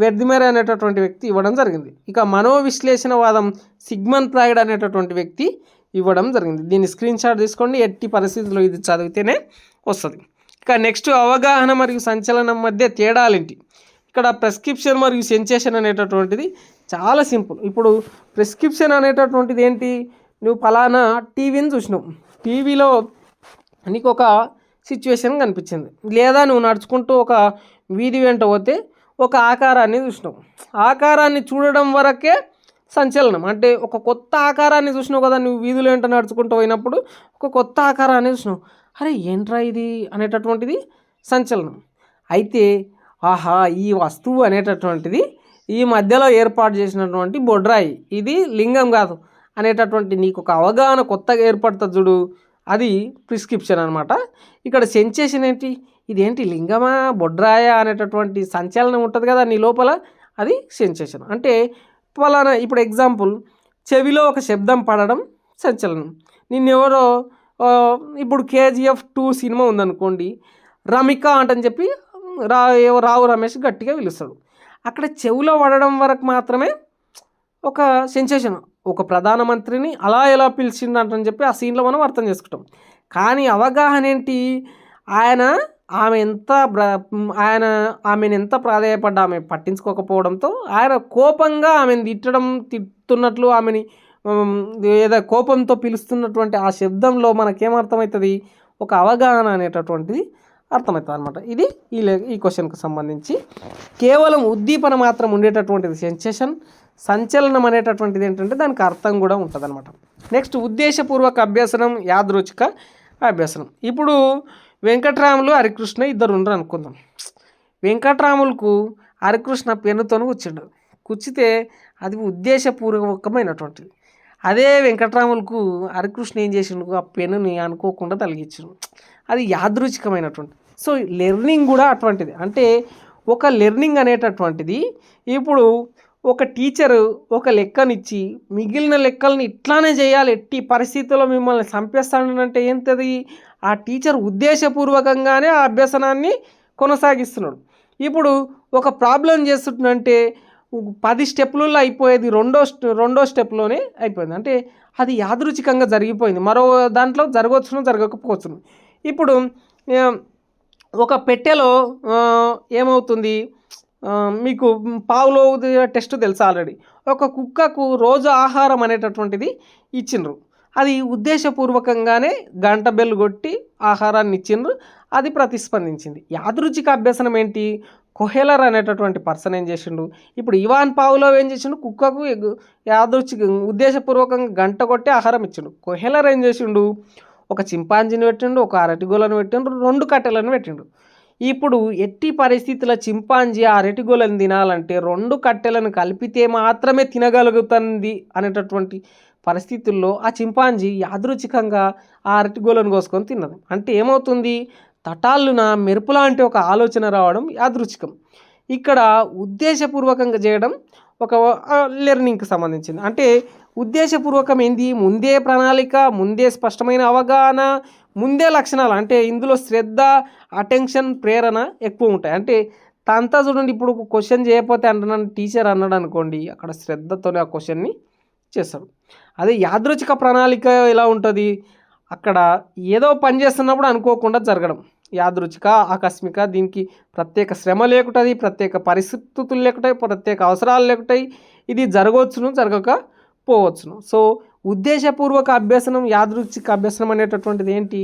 వెర్దిమిర్ అనేటటువంటి వ్యక్తి ఇవ్వడం జరిగింది. ఇక మనోవిశ్లేషణవాదం సిగ్మండ్ ఫ్రాయిడ్ అనేటటువంటి వ్యక్తి ఇవ్వడం జరిగింది. దీన్ని స్క్రీన్ షాట్ తీసుకోండి, ఎట్టి పరిస్థితుల్లో ఇది చదివితేనే వస్తుంది. ఇక నెక్స్ట్, అవగాహన మరియు సంచలనం మధ్య తేడాలేంటి. ఇక్కడ ప్రెస్క్రిప్షన్ మరియు సెన్సేషన్ అనేటటువంటిది చాలా సింపుల్. ఇప్పుడు ప్రెస్క్రిప్షన్ అనేటటువంటిది ఏంటి, నువ్వు ఫలానా టీవీని చూసినావు, టీవీలో నీకు ఒక సిచ్యువేషన్ కనిపించింది, లేదా నువ్వు నడుచుకుంటూ ఒక వీధి వెంట పోతే ఒక ఆకారాన్ని చూసినావు. ఆకారాన్ని చూడడం వరకే సంచలనం. అంటే ఒక కొత్త ఆకారాన్ని చూసినావు కదా, నువ్వు వీధులు వెంట నడుచుకుంటూ పోయినప్పుడు ఒక కొత్త ఆకారాన్ని చూసినావు, అరే ఏంట్రా ఇది అనేటటువంటిది సంచలనం. అయితే ఆహా ఈ వస్తువు అనేటటువంటిది ఈ మధ్యలో ఏర్పాటు చేసినటువంటి బొడ్రాయి, ఇది లింగం కాదు అనేటటువంటి నీకు ఒక అవగాహన కొత్తగా ఏర్పడుతుంది చూడు, అది ప్రిస్క్రిప్షన్ అనమాట. ఇక్కడ సెన్సేషన్ ఏంటి, ఇదేంటి లింగమా బొడ్రాయా అనేటటువంటి సంచలనం ఉంటుంది కదా నీ లోపల, అది సెన్సేషన్. అంటే పలానా ఇప్పుడు ఎగ్జాంపుల్, చెవిలో ఒక శబ్దం పడడం సంచలనం. నిన్నెవరో ఇప్పుడు KGF 2 సినిమా ఉందనుకోండి, రమిక అంటని చెప్పి రావు రమేష్ గట్టిగా పిలుస్తాడు. అక్కడ చెవిలో పడడం వరకు మాత్రమే ఒక సెన్సేషన్. ఒక ప్రధానమంత్రిని అలా ఎలా పిలిచిండంటని చెప్పి ఆ సీన్లో మనం అర్థం చేసుకుంటాం. కానీ అవగాహన ఏంటి, ఆమెను ఎంత ప్రాధాయపడ్డా ఆమె పట్టించుకోకపోవడంతో ఆయన కోపంగా ఆమెను తిట్టున్నట్లు, ఆమెని ఏదో కోపంతో పిలుస్తున్నటువంటి ఆ శబ్దంలో మనకేమర్థమవుతుంది, ఒక అవగాహన అనేటటువంటిది అర్థమవుతుంది అనమాట. ఇది ఈ క్వశ్చన్కి సంబంధించి కేవలం ఉద్దీపన మాత్రం ఉండేటటువంటిది సెన్సేషన్, సంచలనం అనేటటువంటిది ఏంటంటే దానికి అర్థం కూడా ఉంటుంది అనమాట. నెక్స్ట్ ఉద్దేశపూర్వక అభ్యసనం, యాదృచ్ఛిక అభ్యసనం. ఇప్పుడు వెంకట్రాములు హరికృష్ణ ఇద్దరు ఉండరు అనుకుందాం. వెంకట్రాములకు హరికృష్ణ పెన్నుతో కూర్చితే అది ఉద్దేశపూర్వకమైనటువంటిది. అదే వెంకట్రాములకు హరికృష్ణ ఏం చేసిండు, ఆ పెన్నుని అనుకోకుండా తలిగించిండు, అది యాదృచ్ఛికమైనటువంటి. సో లెర్నింగ్ కూడా అటువంటిది. అంటే ఒక లెర్నింగ్ అనేటటువంటిది, ఇప్పుడు ఒక టీచరు ఒక లెక్కనిచ్చి మిగిలిన లెక్కల్ని ఇట్లానే చేయాలి, ఎట్టి పరిస్థితుల్లో మిమ్మల్ని చంపేస్తానంటే ఏంటది, ఆ టీచర్ ఉద్దేశపూర్వకంగానే ఆ అభ్యసనాన్ని కొనసాగిస్తున్నాడు. ఇప్పుడు ఒక ప్రాబ్లం చేస్తుంటే 10 స్టెప్లలో అయిపోయేది రెండో స్టెప్లోనే అయిపోయింది. అంటే అది యాదృచ్ఛికంగా జరిగిపోయింది, మరో దాంట్లో జరగవచ్చును జరగకపోవచ్చును. ఇప్పుడు ఒక పెట్టెలో ఏమవుతుంది, మీకు పావులో టెస్ట్ తెలుసు ఆల్రెడీ. ఒక కుక్కకు రోజు ఆహారం అనేటటువంటిది ఇచ్చిండ్రు, అది ఉద్దేశపూర్వకంగానే గంట బెల్లు కొట్టి ఆహారాన్ని ఇచ్చిండ్రు, అది ప్రతిస్పందించింది. యాదృచ్ఛిక అభ్యసనం ఏంటి, కొహెలర్ అనేటటువంటి పర్సన్ ఏం చేసిండు, ఇప్పుడు ఇవాన్ పావులోవ్ ఏం చేసిండు, కుక్కకు ఉద్దేశపూర్వకంగా గంట కొట్టి ఆహారం ఇచ్చిండు. కొహెలర్ ఏం చేసిండు, ఒక చింపాంజీని పెట్టిండు, ఒక అరటిగోలను పెట్టిండు, 2 కట్టెలను పెట్టిండు. ఇప్పుడు ఎట్టి పరిస్థితుల చింపాంజీ ఆ అరటిగోలను తినాలంటే 2 కట్టెలను కలిపితే మాత్రమే తినగలుగుతుంది అనేటటువంటి పరిస్థితుల్లో ఆ చింపాంజీ యాదృచ్ఛికంగా ఆ అరటిగోలను కోసుకొని తిన్నది. అంటే ఏమవుతుంది, తటాళ్ళున మెరుపు లాంటి ఒక ఆలోచన రావడం యాదృచ్ఛికం. ఇక్కడ ఉద్దేశపూర్వకంగా చేయడం ఒక లెర్నింగ్కి సంబంధించింది. అంటే ఉద్దేశపూర్వకం ఏంది, ముందే ప్రణాళిక, ముందే స్పష్టమైన అవగాహన, ముందే లక్షణాలు. అంటే ఇందులో శ్రద్ధ, అటెన్షన్, ప్రేరణ ఎక్కువ ఉంటాయి. అంటే తంతా చూడండి, ఇప్పుడు క్వశ్చన్ చేయకపోతే అంటున్నాను టీచర్ అన్నాడు అనుకోండి, అక్కడ శ్రద్ధతోనే ఆ క్వశ్చన్ని చేస్తాడు. అదే యాదృచ్ఛిక ప్రణాళిక ఎలా ఉంటుంది, అక్కడ ఏదో పని చేస్తున్నప్పుడు అనుకోకుండా జరగడం యాదృచ్ఛిక, ఆకస్మిక. దీనికి ప్రత్యేక శ్రమ లేకుంటుంది, ప్రత్యేక పరిస్థితులు లేకుంటాయి, ప్రత్యేక అవసరాలు లేకుంటాయి, ఇది జరగవచ్చును జరగకపోవచ్చును. సో ఉద్దేశపూర్వక అభ్యసనం, యాదృచ్ఛిక అభ్యసనం అనేటటువంటిది ఏంటి,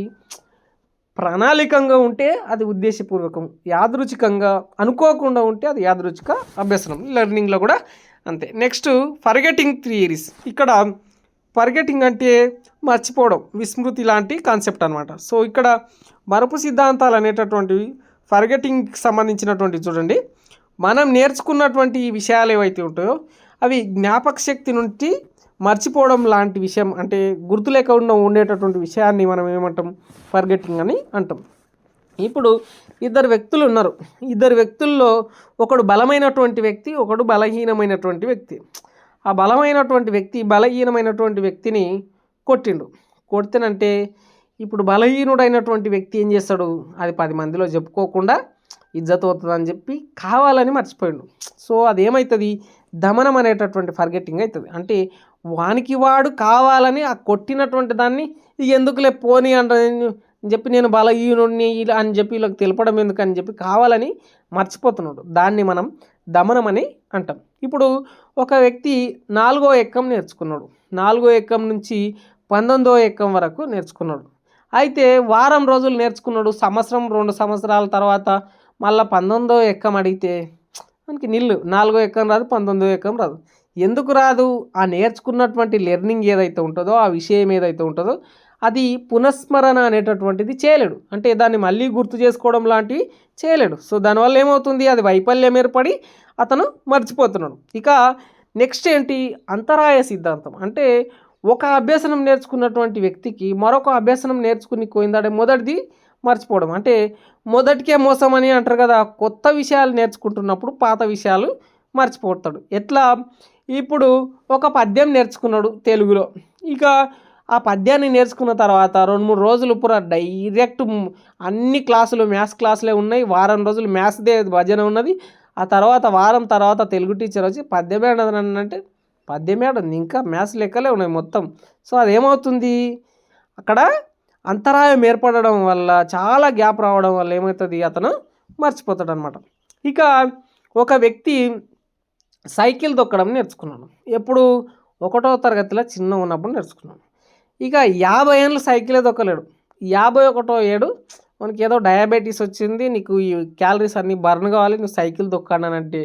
ప్రణాళికంగా ఉంటే అది ఉద్దేశపూర్వకం, యాదృచ్ఛికంగా అనుకోకుండా ఉంటే అది యాదృచ్ఛిక అభ్యసనం. లెర్నింగ్లో కూడా అంతే. Next forgetting theories. ఇక్కడ ఫర్గెటింగ్ అంటే మర్చిపోవడం, విస్మృతి లాంటి కాన్సెప్ట్ అనమాట. సో ఇక్కడ మరపు సిద్ధాంతాలు అనేటటువంటివి ఫర్గెటింగ్కి సంబంధించినటువంటివి. చూడండి, మనం నేర్చుకున్నటువంటి విషయాలు ఏవైతే ఉంటాయో అవి జ్ఞాపక శక్తి నుండి మర్చిపోవడం లాంటి విషయం, అంటే గుర్తు లేకుండా ఉండేటటువంటి విషయాన్ని మనం ఏమంటాం, ఫర్గెటింగ్ అని అంటాం. ఇప్పుడు 2 వ్యక్తులు ఉన్నారు, 2 వ్యక్తుల్లో ఒకడు బలమైనటువంటి వ్యక్తి, ఒకడు బలహీనమైనటువంటి వ్యక్తి. ఆ బలమైనటువంటి వ్యక్తి బలహీనమైనటువంటి వ్యక్తిని కొట్టిండు. కొడితేనంటే ఇప్పుడు బలహీనుడైనటువంటి వ్యక్తి ఏం చేస్తాడు, అది 10 మందిలో చెప్పుకోకుండా ఇజ్జత్ అవుతుందని చెప్పి కావాలని మర్చిపోయిండు. సో అదేమవుతుంది, దమనం అనేటటువంటి ఫర్గెటింగ్ అవుతుంది. అంటే వాడు కావాలని ఆ కొట్టినటువంటి దాన్ని ఎందుకులే పోనీ అని చెప్పి, నేను బలహీనుడిని ఇలా అని చెప్పి వీళ్ళకి తెలపడం ఎందుకని చెప్పి కావాలని మర్చిపోతున్నాడు. దాన్ని మనం దమనం అని అంటాం. ఇప్పుడు ఒక వ్యక్తి 4వ ఎక్కం నేర్చుకున్నాడు, 4వ ఎక్కం నుంచి 19వ ఎక్కం వరకు నేర్చుకున్నాడు. అయితే వారం రోజులు నేర్చుకున్నాడు, సంవత్సరం 2 సంవత్సరాల తర్వాత మళ్ళీ 19వ ఎక్కం అడిగితే మనకి 4వ ఎక్కం రాదు, 19వ ఎక్కం రాదు. ఎందుకు రాదు, ఆ నేర్చుకున్నటువంటి లెర్నింగ్ ఏదైతే ఉంటుందో, ఆ విషయం ఏదైతే ఉంటుందో అది పునఃస్మరణ అనేటటువంటిది చేయలేడు, అంటే దాన్ని మళ్ళీ గుర్తు చేసుకోవడం లాంటివి చేయలేడు. సో దానివల్ల ఏమవుతుంది, అది వైఫల్యం ఏర్పడి అతను మర్చిపోతున్నాడు. ఇక నెక్స్ట్ ఏంటి, అంతరాయ సిద్ధాంతం. అంటే ఒక అభ్యసనం నేర్చుకున్నటువంటి వ్యక్తికి మరొక అభ్యసనం నేర్చుకుని పోయిందాడే మొదటిది మర్చిపోవడం. అంటే మొదటికే మోసం అని అంటారు కదా, కొత్త విషయాలు నేర్చుకుంటున్నప్పుడు పాత విషయాలు మర్చిపోతాడు. ఎట్లా, ఇప్పుడు ఒక పద్యం నేర్చుకున్నాడు తెలుగులో, ఇక ఆ పద్యాన్ని నేర్చుకున్న తర్వాత 2-3 రోజులు పూరా డైరెక్ట్ అన్ని క్లాసులు మ్యాథ్స్ క్లాసులే ఉన్నాయి, వారం రోజులు మ్యాథ్స్దే భజన ఉన్నది. ఆ తర్వాత వారం తర్వాత తెలుగు టీచర్ వచ్చి పద్యం ఏడదని అంటే పద్యం ఏడుంది, ఇంకా మ్యాథ్స్ లెక్కలే ఉన్నాయి మొత్తం. సో అదేమవుతుంది, అక్కడ అంతరాయం ఏర్పడడం వల్ల, చాలా గ్యాప్ రావడం వల్ల ఏమవుతుంది, అతను మర్చిపోతాడు అనమాట. ఇక ఒక వ్యక్తి సైకిల్ తొక్కడం నేర్చుకున్నాను, ఎప్పుడు 1వ తరగతిలో చిన్న ఉన్నప్పుడు నేర్చుకున్నాను. ఇక 50 ఏళ్ళు సైకిలే తొక్కలేడు. 51వ ఏడు మనకి ఏదో డయాబెటీస్ వచ్చింది, నీకు ఈ క్యాలరీస్ అన్నీ బర్న్ కావాలి, నువ్వు సైకిల్ తొక్కానంటే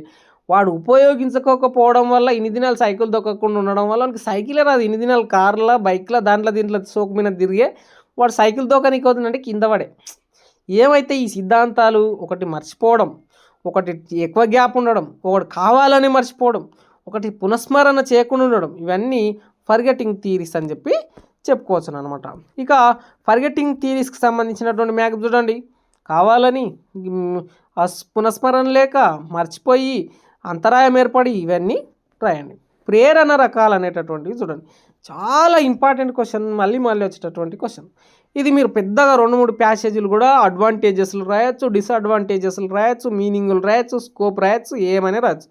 వాడు ఉపయోగించుకోకపోవడం వల్ల, ఇన్ని దినాలు సైకిల్ తొక్కకుండా ఉండడం వల్ల మనకి సైకిలే రాదు. ఇన్ని దినాలు కార్లా బైక్లా దీంట్లో సోకు మీద తిరిగే వాడు సైకిల్ తొక్కనికి అవుతుందంటే కింద పడే. ఏమైతే ఈ సిద్ధాంతాలు, ఒకటి మర్చిపోవడం, ఒకటి ఎక్కువ గ్యాప్ ఉండడం, ఒకటి కావాలని మర్చిపోవడం, ఒకటి పునఃస్మరణ చేయకుండా ఉండడం, ఇవన్నీ ఫర్గెటింగ్ థియరీస్ అని చెప్పి చెప్పుకోవచ్చు అనమాట. ఇక ఫర్గెటింగ్ థియరీస్కి సంబంధించినటువంటి మ్యాప్ చూడండి, కావాలని పునఃస్మరణ లేక మర్చిపోయి అంతరాయం ఏర్పడి ఇవన్నీ రాయండి. ప్రేరణ రకాలు అనేటటువంటివి చూడండి, చాలా ఇంపార్టెంట్ క్వశ్చన్, మళ్ళీ వచ్చేటటువంటి క్వశ్చన్. ఇది మీరు పెద్దగా 2-3 ప్యాసేజీలు కూడా అడ్వాంటేజెస్లు రాయొచ్చు, డిసడ్వాంటేజెస్లు రాయొచ్చు, మీనింగులు రాయొచ్చు, స్కోప్ రాయొచ్చు, ఏమని రాయొచ్చు.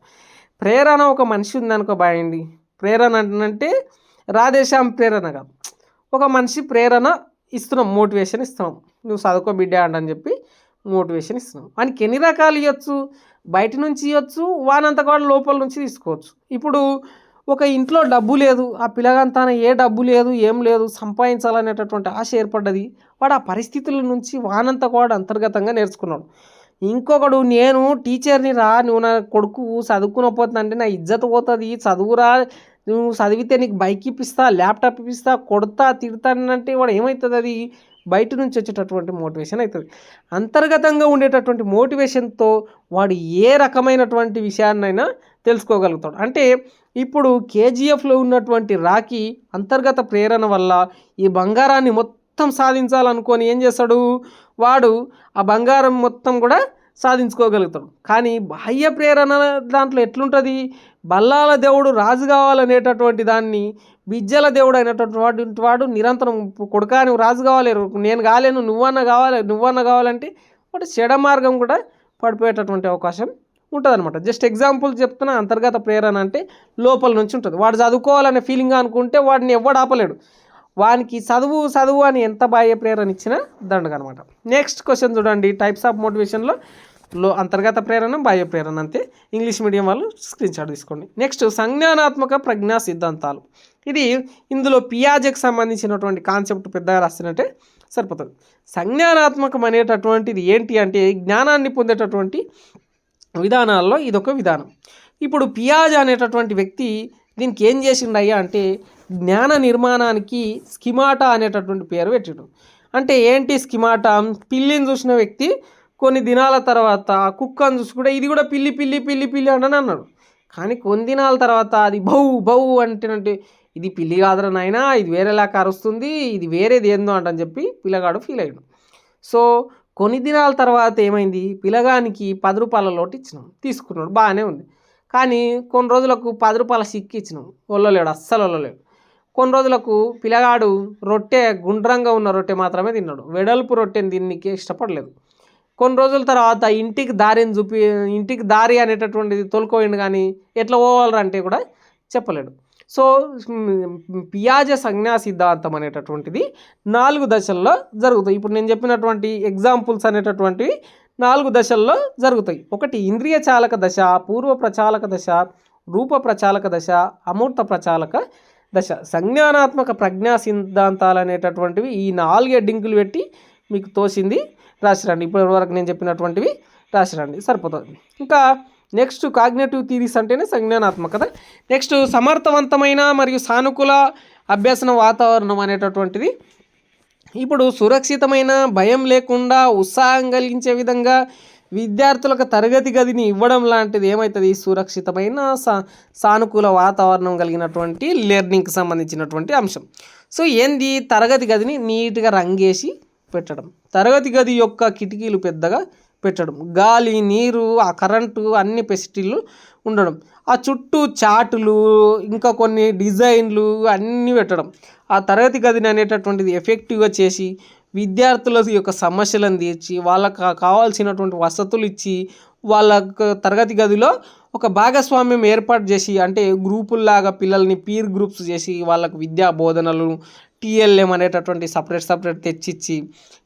ప్రేరణ ఒక మనిషి ఉందనుకో బాయండి, ప్రేరణ అంటే రాధేశ్యామ్ ప్రేరణ కాదు, ఒక మనిషి ప్రేరణ ఇస్తున్నాం, మోటివేషన్ ఇస్తున్నాం, నువ్వు చదువుకో బిడ్డ అని చెప్పి మోటివేషన్ ఇస్తున్నాం. వానికి ఎన్ని రకాలు ఇవ్వచ్చు, బయట నుంచి ఇవ్వచ్చు, వానంతకు వాడు లోపల నుంచి తీసుకోవచ్చు. ఇప్పుడు ఒక ఇంట్లో డబ్బు లేదు, ఆ పిల్లగంతాన ఏ డబ్బు లేదు, ఏం లేదు, సంపాదించాలనేటటువంటి ఆశ ఏర్పడ్డది, వాడు ఆ పరిస్థితుల నుంచి వానంతకు వాడు అంతర్గతంగా నేర్చుకున్నాడు. ఇంకొకడు, నేను టీచర్ని రా, నువ్వు నా కొడుకు చదువుకునపోతుందంటే నా ఇజ్జత్ పోతుంది, చదువురా, నువ్వు చదివితే నీకు బైక్ ఇప్పిస్తా, ల్యాప్టాప్ ఇప్పిస్తా, కొడతా, తిడతానంటే వాడు ఏమవుతుంది, అది బయట నుంచి వచ్చేటటువంటి మోటివేషన్ అవుతుంది. అంతర్గతంగా ఉండేటటువంటి మోటివేషన్తో వాడు ఏ రకమైనటువంటి విషయాన్నైనా తెలుసుకోగలుగుతాడు. అంటే ఇప్పుడు కేజీఎఫ్లో ఉన్నటువంటి రాకీ అంతర్గత ప్రేరణ వల్ల ఈ బంగారాన్ని మొత్తం సాధించాలనుకొని ఏం చేస్తాడు, వాడు ఆ బంగారం మొత్తం కూడా సాధించుకోగలుగుతాడు. కానీ బాహ్య ప్రేరణ దాంట్లో ఎట్లుంటుంది, బల్లాల దేవుడు రాజు కావాలనేటటువంటి దాన్ని బిజ్జల దేవుడు అయినటువంటి వాడు నిరంతరం కొడుకా నువ్వు రాజు కావాలి, నేను కాలేను, నువ్వన్నా కావాలంటే వాడు చెడ మార్గం కూడా పడిపోయేటటువంటి అవకాశం ఉంటుంది అనమాట. జస్ట్ ఎగ్జాంపుల్ చెప్తున్నా, అంతర్గత ప్రేరణ అంటే లోపల నుంచి ఉంటుంది. వాడు చదువుకోవాలనే ఫీలింగ్ అనుకుంటే వాడిని ఎవ్వడు ఆపలేడు, వానికి చదువు అని ఎంత బాహ్య ప్రేరణ ఇచ్చినా దండగ అనమాట. నెక్స్ట్ క్వశ్చన్ చూడండి, టైప్స్ ఆఫ్ మోటివేషన్లో అంతర్గత ప్రేరణ, బాహ్య ప్రేరణ అంతే. ఇంగ్లీష్ మీడియం వాళ్ళు స్క్రీన్ షాట్ తీసుకోండి. నెక్స్ట్ సంజ్ఞానాత్మక ప్రజ్ఞా సిద్ధాంతాలు. ఇది ఇందులో పియాజెకి సంబంధించినటువంటి కాన్సెప్ట్ పెద్దగా రాస్తున్నట్టే సరిపోతుంది. సంజ్ఞానాత్మకం అనేటటువంటిది ఏంటి అంటే జ్ఞానాన్ని పొందేటటువంటి విధానాల్లో ఇదొక విధానం. ఇప్పుడు పియాజే అనేటటువంటి వ్యక్తి దీనికి ఏం చేసిండయ్యా అంటే జ్ఞాన నిర్మాణానికి స్కిమాటా అనేటటువంటి పేరు పెట్టాడు. అంటే ఏంటి స్కిమాటా, పిల్లిని చూసిన వ్యక్తి కొన్ని దినాల తర్వాత కుక్కను చూసి కూడా ఇది కూడా పిల్లి పిల్లి పిల్లి పిల్లి అని అన్నాడు. కానీ కొన్ని దినాల తర్వాత అది బౌ అంటే ఇది పిల్లి కాదురా నాయనా, ఇది వేరేలా కరుస్తుంది, ఇది వేరేది ఏందో అంటని చెప్పి పిల్లగాడు ఫీల్ అయ్యాడు. సో కొన్ని దినాల తర్వాత ఏమైంది, పిల్లగానికి 10 రూపాయల లోటు ఇచ్చినాం, తీసుకున్నాడు, బాగానే ఉంది. కానీ కొన్ని రోజులకు 10 రూపాయల సిక్కి ఇచ్చినాం, ఒళ్ళలేడు, అస్సలు ఒళ్ళలేడు. కొన్ని రోజులకు పిల్లగాడు రొట్టె గుండ్రంగా ఉన్న రొట్టె మాత్రమే తిన్నాడు, వెడల్పు రొట్టెని తినడానికి ఇష్టపడలేదు. కొన్ని రోజుల తర్వాత ఇంటికి దారి అనేటటువంటిది తోలుకోయిండు, కానీ ఎట్లా పోవాలంటే కూడా చెప్పలేడు. సో పియాజే సంజ్ఞా సిద్ధాంతం అనేటటువంటిది 4 దశల్లో జరుగుతాయి. ఇప్పుడు నేను చెప్పినటువంటి ఎగ్జాంపుల్స్ అనేటటువంటివి 4 దశల్లో జరుగుతాయి. ఒకటి ఇంద్రియ చాలక దశ, పూర్వ ప్రచాలక దశ, రూప ప్రచాలక దశ, అమూర్త ప్రచాలక దశ. సంజ్ఞానాత్మక ప్రజ్ఞా సిద్ధాంతాలు అనేటటువంటివి ఈ 4 హెడ్డింగులు పెట్టి మీకు తోసింది రాసిరండి. ఇప్పటి వరకు నేను చెప్పినటువంటివి రాసిరండి, సరిపోతుంది. ఇంకా నెక్స్ట్ కాగ్నేటివ్ థియరీస్ అంటేనే సంజ్ఞానాత్మకత. నెక్స్ట్ సమర్థవంతమైన మరియు సానుకూల అభ్యసన వాతావరణం అనేటటువంటిది ఇప్పుడు సురక్షితమైన భయం లేకుండా ఉత్సాహం కలిగించే విధంగా విద్యార్థులకు తరగతి గదిని ఇవ్వడం లాంటిది ఏమవుతుంది, సురక్షితమైన సానుకూల వాతావరణం కలిగినటువంటి లెర్నింగ్కి సంబంధించినటువంటి అంశం. సో ఏంది, తరగతి గదిని నీట్గా రంగేసి పెట్టడం, తరగతి గది యొక్క కిటికీలు పెద్దగా పెట్టడం, గాలి నీరు ఆ కరెంటు అన్ని ఫెసిలిటీలు ఉండడం, ఆ చుట్టూ చాటులు ఇంకా కొన్ని డిజైన్లు అన్నీ పెట్టడం, ఆ తరగతి గదిని అనేటటువంటిది ఎఫెక్టివ్గా చేసి విద్యార్థుల యొక్క సమస్యలను తీర్చి వాళ్ళకు కావాల్సినటువంటి వసతులు ఇచ్చి వాళ్ళ తరగతి గదిలో ఒక భాగస్వామ్యం ఏర్పాటు చేసి, అంటే గ్రూపుల్లాగా పిల్లల్ని పీర్ గ్రూప్స్ చేసి వాళ్ళకు విద్యా బోధనలు టీఎల్ఎం అనేటటువంటి సపరేట్ తెచ్చిచ్చి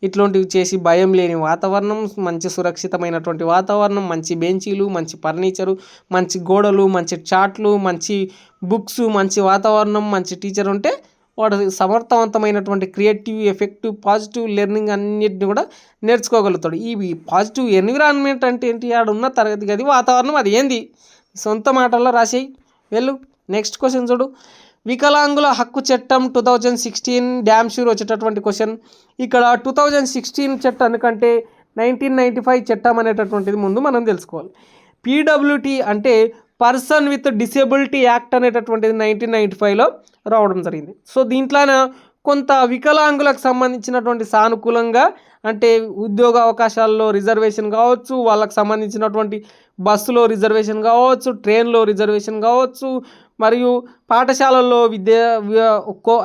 ఇట్లాంటివి చేసి భయం లేని వాతావరణం, మంచి సురక్షితమైనటువంటి వాతావరణం, మంచి బెంచీలు, మంచి ఫర్నిచరు, మంచి గోడలు, మంచి చాట్లు, మంచి బుక్స్, మంచి వాతావరణం, మంచి టీచర్ ఉంటే వాడు సమర్థవంతమైనటువంటి క్రియేటివ్ ఎఫెక్టివ్ పాజిటివ్ లెర్నింగ్ అన్నిటిని కూడా నేర్చుకోగలుగుతాడు. ఈ పాజిటివ్ ఎన్విరాన్మెంట్ అంటే ఏంటి, ఆడున్న తరగతి గది వాతావరణం అది ఏంది, సొంత మాటల్లో రాసేయి వెళ్ళు. నెక్స్ట్ క్వశ్చన్ చూడు, వికలాంగుల హక్కు చట్టం 2016 డ్యామ్ షూర్ వచ్చేటటువంటి క్వశ్చన్. ఇక్కడ 2016 చట్టం కంటే 1995 చట్టం అనేటటువంటిది ముందు మనం తెలుసుకోవాలి. పీడబ్ల్యూటీ అంటే పర్సన్ విత్ డిసేబిలిటీ యాక్ట్ అనేటటువంటిది 1995లో రావడం జరిగింది. సో దీంట్లోన కొంత వికలాంగులకు సంబంధించినటువంటి సానుకూలంగా, అంటే ఉద్యోగ అవకాశాల్లో రిజర్వేషన్ కావచ్చు, వాళ్ళకు సంబంధించినటువంటి బస్సులో రిజర్వేషన్ కావచ్చు, ట్రైన్లో రిజర్వేషన్ కావచ్చు, మరియు పాఠశాలల్లో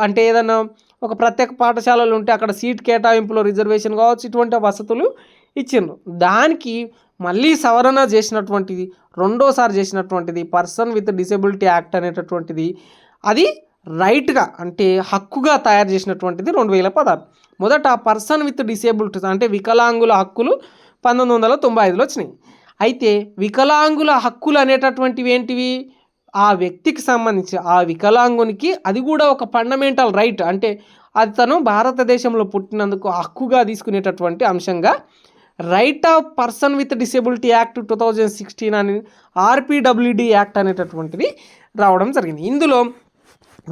అంటే ఏదైనా ఒక ప్రత్యేక పాఠశాలలు ఉంటే అక్కడ సీట్ కేటాయింపులో రిజర్వేషన్ కావచ్చు, ఇటువంటి వసతులు ఇచ్చిండ్రు. దానికి మళ్ళీ సవరణ చేసినటువంటిది, రెండోసారి చేసినటువంటిది పర్సన్ విత్ డిసేబిలిటీ యాక్ట్ అనేటటువంటిది, అది రైట్గా అంటే హక్కుగా తయారు చేసినటువంటిది 2016. మొదట పర్సన్ విత్ డిసేబిలిటీ అంటే వికలాంగుల హక్కులు 1995లో వచ్చినాయి. అయితే వికలాంగుల హక్కులు అనేటటువంటివి ఏంటివి, ఆ వ్యక్తికి సంబంధించి ఆ వికలాంగునికి అది కూడా ఒక ఫండమెంటల్ రైట్, అంటే అది తను భారతదేశంలో పుట్టినందుకు హక్కుగా తీసుకునేటటువంటి అంశంగా right of person with disability act 2016 అని ఆర్పిడబ్ల్యూడి యాక్ట్ అనేటటువంటిది రావడం జరిగింది. ఇందులో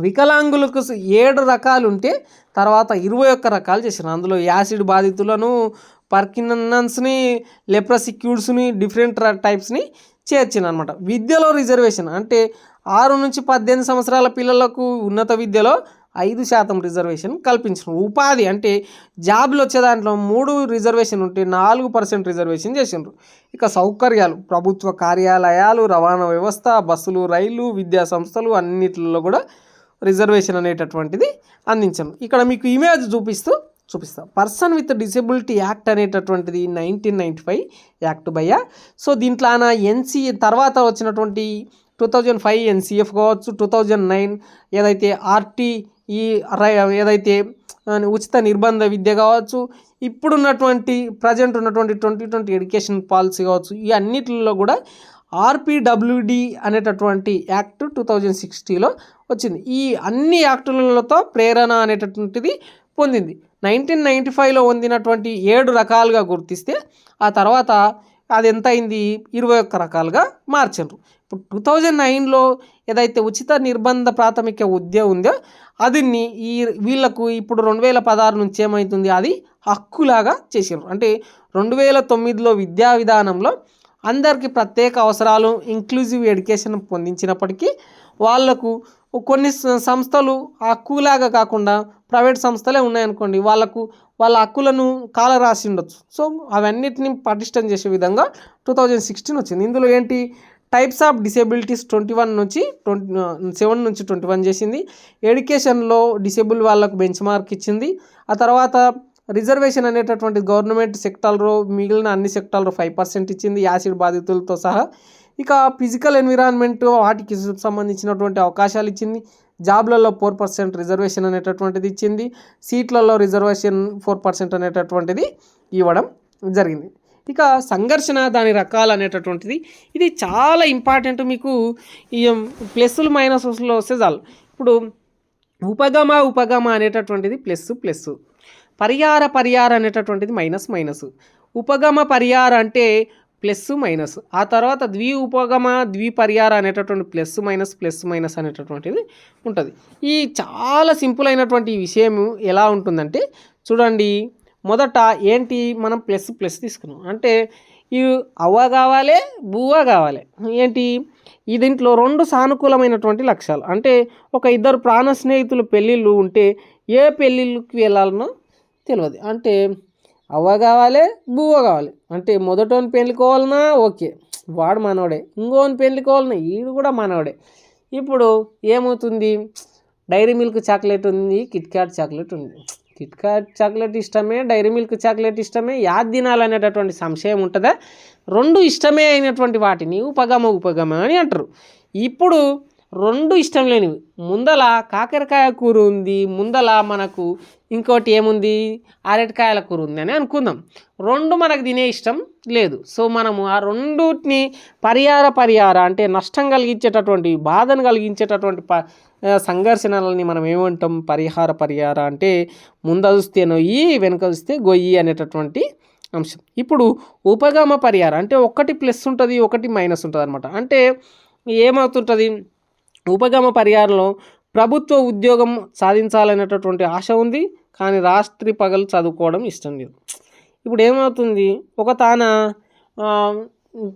వికలాంగులకు 7 రకాలు ఉంటే తర్వాత 21 రకాలు చేశారు. అందులో యాసిడ్ బాధితులను, పార్కిన్సన్స్ని, లెప్రసిక్యూడ్స్ని, డిఫరెంట్ టైప్స్ని చేర్చింది అనమాట. విద్యలో రిజర్వేషన్ అంటే 6 నుంచి 18 సంవత్సరాల పిల్లలకు ఉన్నత విద్యలో 5% రిజర్వేషన్ కల్పించిన. ఉపాధి అంటే జాబ్లు వచ్చే దాంట్లో 3 రిజర్వేషన్ ఉంటే 4% రిజర్వేషన్ చేసిండ్రు. ఇక సౌకర్యాలు, ప్రభుత్వ కార్యాలయాలు, రవాణా వ్యవస్థ, బస్సులు, రైళ్లు, విద్యా సంస్థలు అన్నిటిలో కూడా రిజర్వేషన్ అనేటటువంటిది అందించాను. ఇక్కడ మీకు ఇమేజ్ చూపిస్తా. పర్సన్ విత్ డిసేబిలిటీ యాక్ట్ అనేటటువంటిది 1995 యాక్ట్ భయ్య. సో దీంట్లో ఆయన ఎన్సీఏ తర్వాత వచ్చినటువంటి 2005 ఎన్సీఎఫ్ కావచ్చు, 2009 ఏదైతే ఆర్టీఈ ఏదైతే ఉచిత నిర్బంధ విద్య కావచ్చు, ఇప్పుడున్నటువంటి ప్రజెంట్ ఉన్నటువంటి 2020 ఎడ్యుకేషన్ పాలసీ కావచ్చు, ఈ అన్నిటిలో కూడా ఆర్పిడబ్ల్యూడి అనేటటువంటి యాక్ట్ 2016లో వచ్చింది. ఈ అన్ని యాక్టులతో ప్రేరణ అనేటటువంటిది పొందింది. 1995లో పొందినటువంటి 7 రకాలుగా గుర్తిస్తే ఆ తర్వాత అది ఎంత అయింది, 21 రకాలుగా మార్చారు. ఇప్పుడు 2009లో ఏదైతే ఉచిత నిర్బంధ ప్రాథమిక విద్య ఉందో అది వీళ్ళకు ఇప్పుడు 2016 నుంచి ఏమవుతుంది, అది హక్కులాగా చేసారు. అంటే 2009లో విద్యా విధానంలో అందరికీ ప్రత్యేక అవసరాలు ఇంక్లూజివ్ ఎడ్యుకేషన్ పొందించినప్పటికీ వాళ్లకు కొన్ని సంస్థలు హక్కులాగా కాకుండా ప్రైవేట్ సంస్థలే ఉన్నాయనుకోండి, వాళ్ళ హక్కులను కాలరాసి ఉండొచ్చు. సో అవన్నిటిని పటిష్టం చేసే విధంగా 2016 వచ్చింది. ఇందులో ఏంటి, టైప్స్ ఆఫ్ డిసేబిలిటీస్ 21 నుంచి 7 నుంచి 21 చేసింది. ఎడ్యుకేషన్లో డిసేబుల్ వాళ్ళకు బెంచ్ మార్క్ ఇచ్చింది. ఆ తర్వాత రిజర్వేషన్ అనేటటువంటి గవర్నమెంట్ సెక్టార్లో మిగిలిన అన్ని సెక్టార్లో 5% ఇచ్చింది, యాసిడ్ బాధితులతో సహా. ఇక ఫిజికల్ ఎన్విరాన్మెంట్ వాటికి సంబంధించినటువంటి అవకాశాలు ఇచ్చింది. జాబ్లలో 4% రిజర్వేషన్ అనేటటువంటిది ఇచ్చింది. సీట్లలో రిజర్వేషన్ 4% అనేటటువంటిది ఇవ్వడం జరిగింది. ఇక సంఘర్షణ, దాని రకాలు అనేటటువంటిది ఇది చాలా ఇంపార్టెంట్. మీకు ఈ ప్లస్లు మైనస్లో వస్తే చాలు. ఇప్పుడు ఉపగమ అనేటటువంటిది ప్లస్, పరిహార అనేటటువంటిది మైనస్. ఉపగమ పరిహార అంటే ప్లస్ మైనస్, ఆ తర్వాత ద్విఉపగమ ద్విపర్యార అనేటటువంటి ప్లస్ మైనస్ అనేటటువంటిది ఉంటుంది. ఈ చాలా సింపుల్ అయినటువంటి విషయం ఎలా ఉంటుందంటే చూడండి, మొదట ఏంటి మనం ప్లస్ తీసుకున్నాం అంటే ఇవి అవ్వ కావాలి బువ్వ కావాలి. ఏంటి ఈ దీంట్లో రెండు సానుకూలమైనటువంటి లక్ష్యాలు అంటే ఒక ఇద్దరు ప్రాణ స్నేహితులు పెళ్ళిళ్ళు ఉంటే ఏ పెళ్ళిళ్ళకి వెళ్ళాలనో తెలియదు. అంటే అవ్వ కావాలి బువ్వ కావాలి అంటే మొదటోని పెళ్ళికోవాలన్నా ఓకే వాడు మనోడే, ఇంకోని పెళ్ళికోవాలన్నా వీడు కూడా మనోడే. ఇప్పుడు ఏమవుతుంది, డైరీ మిల్క్ చాక్లెట్ ఉంది, కిట్ క్యాట్ చాక్లెట్ ఉంది. కిట్ క్యాట్ చాక్లెట్ ఇష్టమే, డైరీ మిల్క్ చాక్లెట్ ఇష్టమే, యాద్ తినాలనేటటువంటి సంశయం ఉంటుందా? రెండు ఇష్టమే అయినటువంటి వాటిని ఉపగమ అని అంటారు. ఇప్పుడు రెండు ఇష్టం లేనివి, ముందల కాకరకాయ కూర ఉంది, ముందల మనకు ఇంకోటి ఏముంది అరటికాయల కూర ఉంది అని అనుకుందాం. రెండు మనకు తినే ఇష్టం లేదు. సో మనము ఆ రెండుని పరిహార అంటే నష్టం కలిగించేటటువంటి బాధను కలిగించేటటువంటి సంఘర్షణలని మనం ఏమంటాం, పరిహార అంటే ముందు చూస్తే నొయ్యి వెనుక చూస్తే గొయ్యి అనేటటువంటి అంశం. ఇప్పుడు ఉపగమ పరిహార అంటే ఒకటి ప్లస్ ఉంటుంది ఒకటి మైనస్ ఉంటుంది అనమాట. అంటే ఏమవుతుంటుంది, ఉపగమ పరిహారంలో ప్రభుత్వ ఉద్యోగం సాధించాలనేటటువంటి ఆశ ఉంది, కానీ రాత్రి పగలు చదువుకోవడం ఇష్టం లేదు. ఇప్పుడు ఏమవుతుంది, ఒక తాన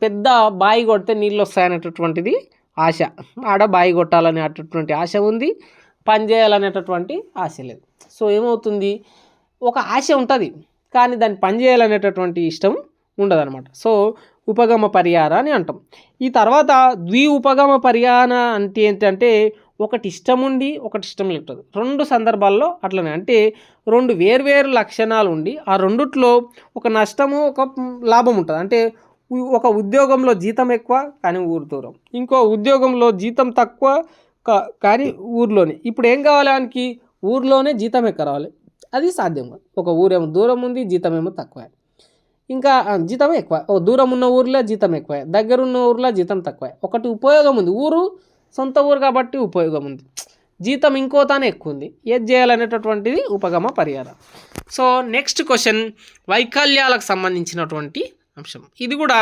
పెద్ద బావి కొడితే నీళ్ళు వస్తాయనేటటువంటిది ఆశ, ఆడ బావి కొట్టాలనేటటువంటి ఆశ ఉంది, పని చేయాలనేటటువంటి ఆశ లేదు. సో ఏమవుతుంది, ఒక ఆశ ఉంటుంది కానీ దాన్ని పని చేయాలనేటటువంటి ఇష్టం ఉండదన్నమాట. సో ఉపగమ పరిహార అని అంటాం. ఈ తర్వాత ఉపగమ పరిహార అంటే ఏంటంటే ఒకటి ఇష్టం ఉండి ఒకటి ఇష్టం లేదు. రెండు సందర్భాల్లో అట్లనే, అంటే రెండు వేర్వేరు లక్షణాలు ఉండి ఆ రెండిట్లో ఒక నష్టము ఒక లాభం ఉంటుంది. అంటే ఒక ఉద్యోగంలో జీతం ఎక్కువ కానీ ఊరు దూరం, ఇంకో ఉద్యోగంలో జీతం తక్కువ కానీ ఊర్లోనే. ఇప్పుడు ఏం కావాలి, ఆయనకి ఊర్లోనే జీతం ఎక్కువ రావాలి, అది సాధ్యం కాదు. ఒక ఊరేమో దూరం ఉంది, జీతం ఏమో తక్కువ, ఇంకా జీతం ఎక్కువ. దూరం ఉన్న ఊర్లో జీతం ఎక్కువ, దగ్గర ఉన్న ఊర్లో జీతం తక్కువ. ఒకటి ఉపయోగం ఉంది, ఊరు సొంత ఊరు కాబట్టి ఉపయోగం ఉంది, జీతం ఇంకో తానే ఎక్కువ ఉంది, ఏది చేయాలనేటటువంటిది ఉపగమ పరిహారం. సో నెక్స్ట్ క్వశ్చన్ వైకల్యాలకు సంబంధించినటువంటి అంశం. ఇది కూడా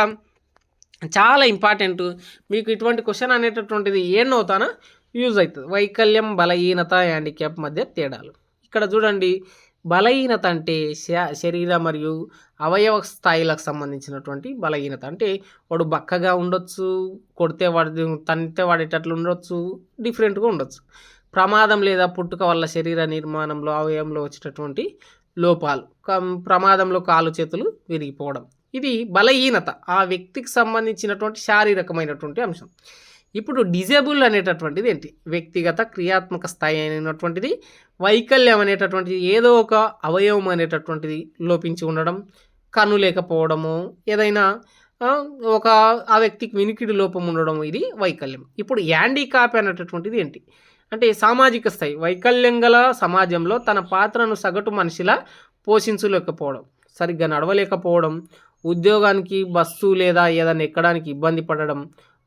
చాలా ఇంపార్టెంట్. మీకు ఇటువంటి క్వశ్చన్ అనేటటువంటిది ఏమవుతానో యూజ్ అవుతుంది. వైకల్యం, బలహీనత, హ్యాండిక్యాప్ మధ్య తేడాలు. ఇక్కడ చూడండి, బలహీనత అంటే శరీర మరియు అవయవ స్థాయిలకు సంబంధించినటువంటి బలహీనత. అంటే వాడు బక్కగా ఉండొచ్చు, కొడితే వాడు తన్నితే వాడేటట్లు ఉండొచ్చు, డిఫరెంట్గా ఉండొచ్చు. ప్రమాదం లేదా పుట్టుక వల్ల శరీర నిర్మాణంలో అవయవంలో వచ్చేటటువంటి లోపాలు, ప్రమాదంలో కాలు చేతులు విరిగిపోవడం, ఇది బలహీనత, ఆ వ్యక్తికి సంబంధించినటువంటి శారీరకమైనటువంటి అంశం. ఇప్పుడు డిజేబుల్ అనేటటువంటిది ఏంటి, వ్యక్తిగత క్రియాత్మక స్థాయి అయినటువంటిది. వైకల్యం అనేటటువంటిది ఏదో ఒక అవయవం అనేటటువంటిది లోపించి ఉండడం, కన్ను లేకపోవడము, ఏదైనా ఒక ఆ వ్యక్తికి వినికిడి లోపం ఉండడం, ఇది వైకల్యం. ఇప్పుడు హ్యాండిక్యాప్ అనేటటువంటిది ఏంటి అంటే సామాజిక స్థాయి, వైకల్యం గల సమాజంలో తన పాత్రను సగటు మనిషిలా పోషించలేకపోవడం, సరిగ్గా నడవలేకపోవడం, ఉద్యోగానికి బస్సు లేదా ఏదైనా ఎక్కడానికి ఇబ్బంది పడడం,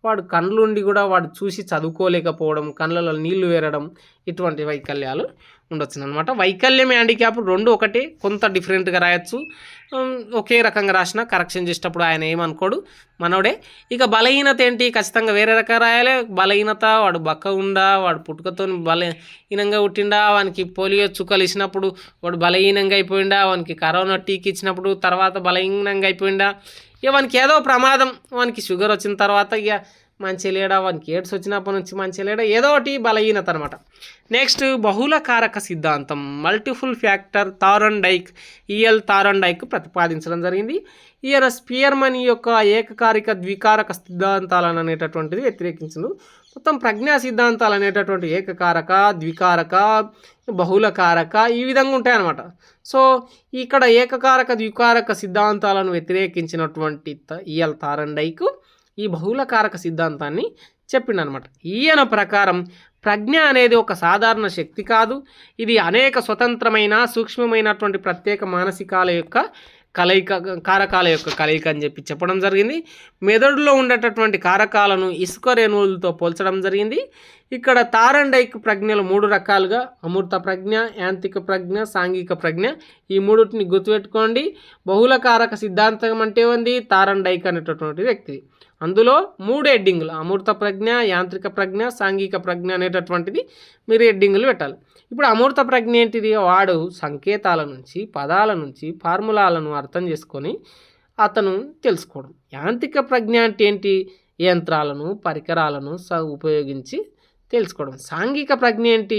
వాడు కళ్ళుండి కూడా వాడు చూసి చదువుకోలేకపోవడం, కళ్ళలో నీళ్లు వేరడం, ఇటువంటి వైకల్యాలు ఉండొచ్చు అనమాట. వైకల్యం, హ్యాండిక్యాప్ రెండు ఒకటే, కొంత డిఫరెంట్గా రాయొచ్చు. ఒకే రకంగా రాసిన కరెక్షన్ చేసేటప్పుడు ఆయన ఏమనుకోడు, మనోడే. ఇక బలహీనత ఏంటి, ఖచ్చితంగా వేరే రకంగా రాయాలి. బలహీనత, వాడు బక్క ఉండా, వాడు పుట్టుకతో బలహీనంగా పుట్టిండా, వానికి పోలియో చుక్కలు ఇచ్చినప్పుడు వాడు బలహీనంగా అయిపోయిండా, వానికి కరోనా టీకి ఇచ్చినప్పుడు తర్వాత బలహీనంగా అయిపోయిండా, ఇక వానికి ఏదో ప్రమాదం, వానికి షుగర్ వచ్చిన తర్వాత ఇక మంచి లేడా, వానికి ఎయిడ్స్ వచ్చినప్పటి నుంచి మంచి లేడా, ఏదో ఒకటి బలహీనత అనమాట. నెక్స్ట్ బహుళ కారక సిద్ధాంతం, multiple factor Thorndike, E L Thorndike ప్రతిపాదించడం జరిగింది. ఈయన స్పియర్మన్ యొక్క ఏకకారిక ద్వికారక సిద్ధాంతాలను అనేటటువంటిది వ్యతిరేకించను. మొత్తం ప్రజ్ఞా సిద్ధాంతాలు అనేటటువంటి ఏకకారక, ద్వికారక, బహుళకారక ఈ విధంగా ఉంటాయన్నమాట. సో ఇక్కడ ఏకకారక ద్వికారక సిద్ధాంతాలను వ్యతిరేకించినటువంటి ఈఎల్ థార్న్డైక్ ఈ బహుళకారక సిద్ధాంతాన్ని చెప్పిండనమాట. ఈయన ప్రకారం ప్రజ్ఞ అనేది ఒక సాధారణ శక్తి కాదు, ఇది అనేక స్వతంత్రమైన సూక్ష్మమైనటువంటి ప్రత్యేక మానసికాల యొక్క కారకాల యొక్క కలయిక అని చెప్పడం జరిగింది. మెదడులో ఉండేటటువంటి కారకాలను ఇసుక రేణువులతో పోల్చడం జరిగింది. ఇక్కడ తారండైక్ ప్రజ్ఞలు 3 రకాలుగా అమూర్త ప్రజ్ఞ, యాంత్రిక ప్రజ్ఞ, సాంఘిక ప్రజ్ఞ, ఈ మూడుటిని గుర్తుపెట్టుకోండి. బహుళకారక సిద్ధాంతం అంటే ఉంది తారండైక్ అనేటటువంటి వ్యక్తి. అందులో 3 హెడ్డింగులు అమూర్త ప్రజ్ఞ, యాంత్రిక ప్రజ్ఞ, సాంఘిక ప్రజ్ఞ అనేటటువంటిది మీరు హెడ్డింగులు పెట్టాలి. ఇప్పుడు అమూర్త ప్రజ్ఞ ఏంటిది? వాడు సంకేతాల నుంచి, పదాల నుంచి ఫార్ములాలను అర్థం చేసుకొని అతను తెలుసుకోవడం. యాంత్రిక ప్రజ్ఞ అంటే ఏంటి? యంత్రాలను, పరికరాలను ఉపయోగించి తెలుసుకోవడం. సాంఘిక ప్రజ్ఞ ఏంటి?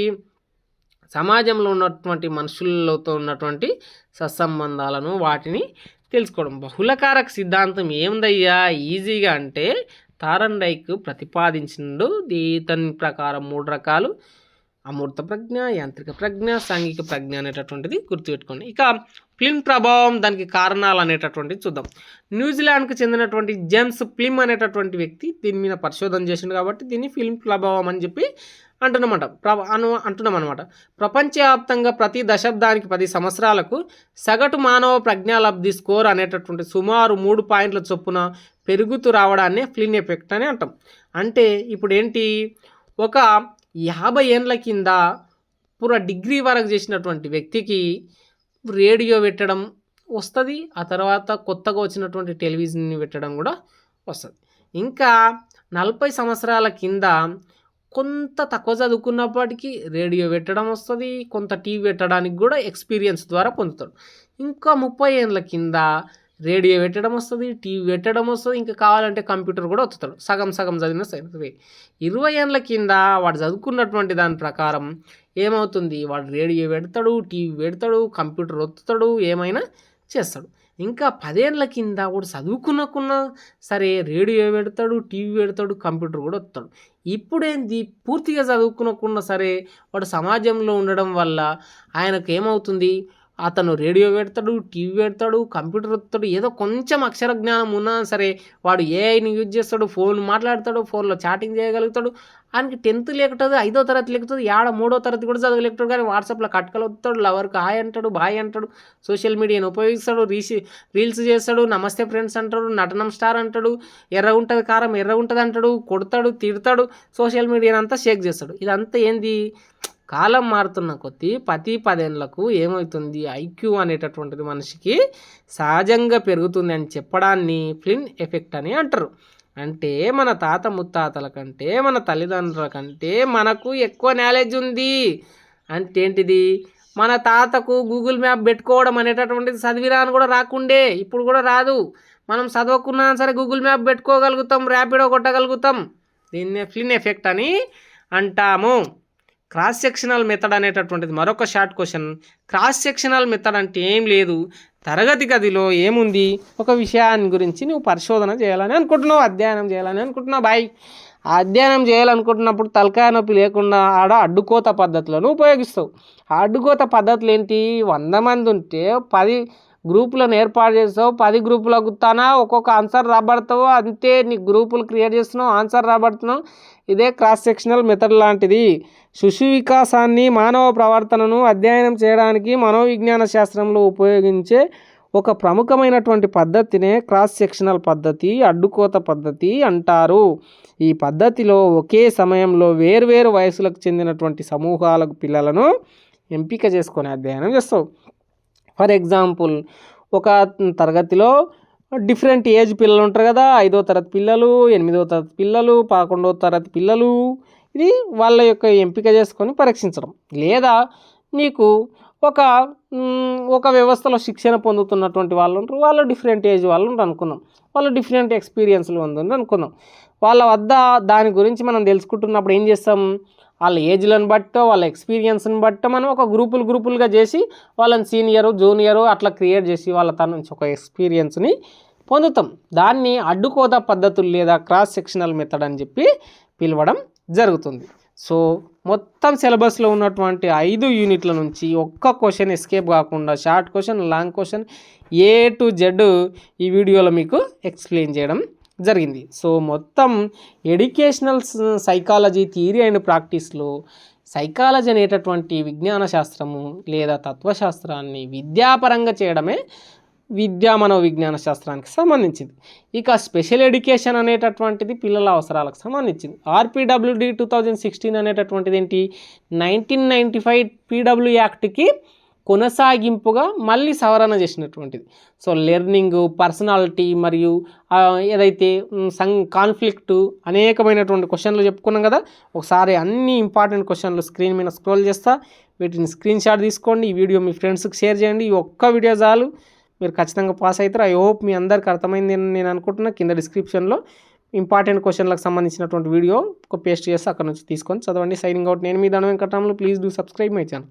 సమాజంలో ఉన్నటువంటి మనుషులతో ఉన్నటువంటి సత్సంబంధాలను వాటిని తెలుసుకోవడం. బహుళకారక సిద్ధాంతం ఏముందయ్యా ఈజీగా అంటే తారండైక్ ప్రతిపాదించిండు. దీని ప్రకారం 3 రకాలు అమూర్త ప్రజ్ఞ, యాంత్రిక ప్రజ్ఞ, సాంఘిక ప్రజ్ఞ అనేటటువంటిది గుర్తుపెట్టుకోండి. ఇక ఫ్లిమ్ ప్రభావం, దానికి కారణాలు అనేటటువంటిది చూద్దాం. న్యూజిలాండ్కి చెందినటువంటి జేమ్స్ ఫ్లిమ్ అనేటటువంటి వ్యక్తి దీని మీద పరిశోధన చేసిండు కాబట్టి దీన్ని ఫిల్మ్ ప్రభావం అని చెప్పి అంటున్నాం అనమాట. ప్రపంచవ్యాప్తంగా ప్రతి దశాబ్దానికి 10 సంవత్సరాలకు సగటు మానవ ప్రజ్ఞాలబ్ధి స్కోర్ అనేటటువంటి సుమారు 3 పాయింట్ల చొప్పున పెరుగుతూ రావడాన్ని ఫ్లిన్ ఎఫెక్ట్ అని అంటాం. అంటే ఇప్పుడు ఏంటి, ఒక 50 ఏండ్ల కింద డిగ్రీ వరకు చేసినటువంటి వ్యక్తికి రేడియో పెట్టడం వస్తుంది, ఆ తర్వాత కొత్తగా వచ్చినటువంటి టెలివిజన్ని పెట్టడం కూడా వస్తుంది. ఇంకా 40 సంవత్సరాల కింద కొంత తక్కువ చదువుకున్నప్పటికీ రేడియో పెట్టడం వస్తుంది, కొంత టీవీ పెట్టడానికి కూడా ఎక్స్పీరియన్స్ ద్వారా పొందుతాడు. ఇంకా 30 ఏండ్ల కింద రేడియో పెట్టడం వస్తుంది, టీవీ పెట్టడం వస్తుంది, ఇంకా కావాలంటే కంప్యూటర్ కూడా వస్తాడు. సగం చదివిన సరే 20 ఏండ్ల కింద వాడు చదువుకున్నటువంటి దాని ప్రకారం ఏమవుతుంది, వాడు రేడియో పెడతాడు, టీవీ పెడతాడు, కంప్యూటర్ వస్తాడు, ఏమైనా చేస్తాడు. ఇంకా 10 ఏండ్ల కింద వాడు చదువుకున్న సరే రేడియో పెడతాడు, టీవీ పెడతాడు, కంప్యూటర్ కూడా వస్తాడు. ఇప్పుడేంది, పూర్తిగా చదువుకున్న సరే వాడు సమాజంలో ఉండడం వల్ల ఆయనకు ఏమవుతుంది, అతను రేడియో పెడతాడు, టీవీ పెడతాడు, కంప్యూటర్ వస్తాడు, ఏదో కొంచెం అక్షర జ్ఞానం ఉన్నా సరే వాడు ఏఐని యూజ్ చేస్తాడు, ఫోన్ మాట్లాడతాడు, ఫోన్లో చాటింగ్ చేయగలుగుతాడు. ఆయనకి 10th లేకపోతే 5వ తరగతి లేకపోతే 3వ తరగతి కూడా చదవలేకపోతాడు. కానీ వాట్సాప్లో కట్కలు వస్తాడు, లవర్కి హాయ్ అంటాడు, బాయ్ అంటాడు, సోషల్ మీడియాని ఉపయోగిస్తాడు, రీల్స్ చేస్తాడు, నమస్తే ఫ్రెండ్స్ అంటాడు, నటనం స్టార్ అంటాడు, ఎర్ర ఉంటుంది కారం ఎర్ర ఉంటుంది అంటాడు, కొడతాడు, తిడతాడు, సోషల్ మీడియాని అంతా షేక్ చేస్తాడు. ఇదంతా ఏంది, కాలం మారుతున్న కొద్దీ 10 ఏండ్లకు ఏమవుతుంది, ఐక్యూ అనేటటువంటిది మనిషికి సహజంగా పెరుగుతుంది అని చెప్పడాన్ని ఫ్లిన్ ఎఫెక్ట్ అని అంటారు. అంటే మన తాత ముత్తాతల కంటే, మన తల్లిదండ్రుల కంటే మనకు ఎక్కువ నాలెడ్జ్ ఉంది. అంటే ఏంటిది, మన తాతకు గూగుల్ మ్యాప్ పెట్టుకోవడం అనేటటువంటిది చదివిరాని కూడా రాకుండే, ఇప్పుడు కూడా రాదు. మనం చదవకున్నా సరే గూగుల్ మ్యాప్ పెట్టుకోగలుగుతాం, ర్యాపిడో కొట్టగలుగుతాం. దీన్నే ఫ్లిన్ ఎఫెక్ట్ అని అంటాము. క్రాస్ సెక్షనల్ మెథడ్ అనేటటువంటిది మరొక short question. Cross sectional method అంటే ఏం లేదు, తరగతి గదిలో ఏముంది, ఒక విషయాన్ని గురించి నువ్వు పరిశోధన చేయాలని అనుకుంటున్నావు, అధ్యయనం చేయాలని అనుకుంటున్నావు. ఆ అధ్యయనం చేయాలనుకుంటున్నప్పుడు తలకాయ నొప్పి లేకుండా ఆడ అడ్డుకోత పద్ధతులను ఉపయోగిస్తావు. ఆ అడ్డుకోత పద్ధతులు ఏంటి, 100 మంది ఉంటే 10 గ్రూపులను ఏర్పాటు చేస్తావు, 10 గ్రూపులకు గుర్తానా ఒక్కొక్క ఆన్సర్ రాబడతావు, అంతే. నీ గ్రూపులు క్రియేట్ చేస్తున్నావు, ఆన్సర్ రాబడుతున్నావు. ఇదే క్రాస్ సెక్షనల్ మెథడ్ లాంటిది. శిశు వికాసాన్ని, మానవ ప్రవర్తనను అధ్యయనం చేయడానికి మనోవిజ్ఞాన శాస్త్రంలో ఉపయోగించే ఒక ప్రముఖమైనటువంటి పద్ధతినే క్రాస్ సెక్షనల్ పద్ధతి, అడ్డుకోత పద్ధతి అంటారు. ఈ పద్ధతిలో ఒకే సమయంలో వేర్వేరు వయసులకు చెందినటువంటి సమూహాలకు పిల్లలను ఎంపిక చేసుకొని అధ్యయనం చేస్తావు. ఫర్ ఎగ్జాంపుల్, ఒక తరగతిలో డిఫరెంట్ ఏజ్ పిల్లలు ఉంటారు కదా, 5వ తరగతి పిల్లలు, 8వ తరగతి పిల్లలు, 11వ తరగతి పిల్లలు. ఇది వాళ్ళ యొక్క ఎంపిక చేసుకొని పరీక్షించడం. లేదా నీకు ఒక వ్యవస్థలో శిక్షణ పొందుతున్నటువంటి వాళ్ళు ఉంటారు, వాళ్ళు డిఫరెంట్ ఏజ్ వాళ్ళు ఉంటారు అనుకుందాం, వాళ్ళు డిఫరెంట్ ఎక్స్పీరియన్స్లు ఉంది అనుకుందాం. వాళ్ళ వద్ద దాని గురించి మనం తెలుసుకుంటున్నప్పుడు ఏం చేస్తాం, వాళ్ళ ఏజ్లను బట్టో వాళ్ళ ఎక్స్పీరియన్స్ని బట్టో మనం ఒక గ్రూపులుగా చేసి వాళ్ళని సీనియరు జూనియరు అట్లా క్రియేట్ చేసి వాళ్ళ తన నుంచి ఒక ఎక్స్పీరియన్స్ని పొందుతాం. దాన్ని అడ్డుకోత పద్ధతులు లేదా క్రాస్ సెక్షనల్ మెథడ్ అని చెప్పి పిలవడం జరుగుతుంది. సో మొత్తం సిలబస్లో ఉన్నటువంటి 5 యూనిట్ల నుంచి ఒక్క క్వశ్చన్ ఎస్కేప్ కాకుండా short question, long question A to Z ఈ వీడియోలో మీకు ఎక్స్ప్లెయిన్ చేయడం జరిగింది. సో మొత్తం ఎడ్యుకేషనల్ సైకాలజీ థియరీ అండ్ ప్రాక్టీస్లో సైకాలజీ అనేటటువంటి విజ్ఞాన శాస్త్రము లేదా తత్వశాస్త్రాన్ని విద్యాపరంగా చేయడమే విద్యా మనోవిజ్ఞాన శాస్త్రానికి సంబంధించింది. ఇక స్పెషల్ ఎడ్యుకేషన్ అనేటటువంటిది పిల్లల అవసరాలకు సంబంధించింది. ఆర్పిడబ్ల్యూడి 2016 అనేటటువంటిది ఏంటి, 1995 పీడబ్ల్యూ యాక్ట్కి కొనసాగింపుగా మళ్ళీ సవరణ చేసినటువంటిది. సో లెర్నింగ్, పర్సనాలిటీ మరియు ఏదైతే కాన్ఫ్లిక్టు అనేకమైనటువంటి క్వశ్చన్లు చెప్పుకున్నాం కదా. ఒకసారి అన్ని ఇంపార్టెంట్ క్వశ్చన్లు స్క్రీన్ మీద స్క్రోల్ చేస్తా, వీటిని స్క్రీన్ షాట్ తీసుకోండి. ఈ వీడియో మీ ఫ్రెండ్స్కి షేర్ చేయండి. ఈ ఒక్క వీడియో చాలు, మీరు ఖచ్చితంగా పాస్ అవుతారు. ఐ హోప్ మీ అందరికి అర్థమైంది అని నేను అనుకుంటున్నా. కింద డిస్క్రిప్షన్లో ఇంపార్టెంట్ క్వశ్చన్లకు సంబంధించినటువంటి వీడియో పేస్ట్ చేస్తే అక్కడ నుంచి తీసుకొని చదవండి. Signing out. నేను మీ ధన Venkataramulu. Please do subscribe my channel.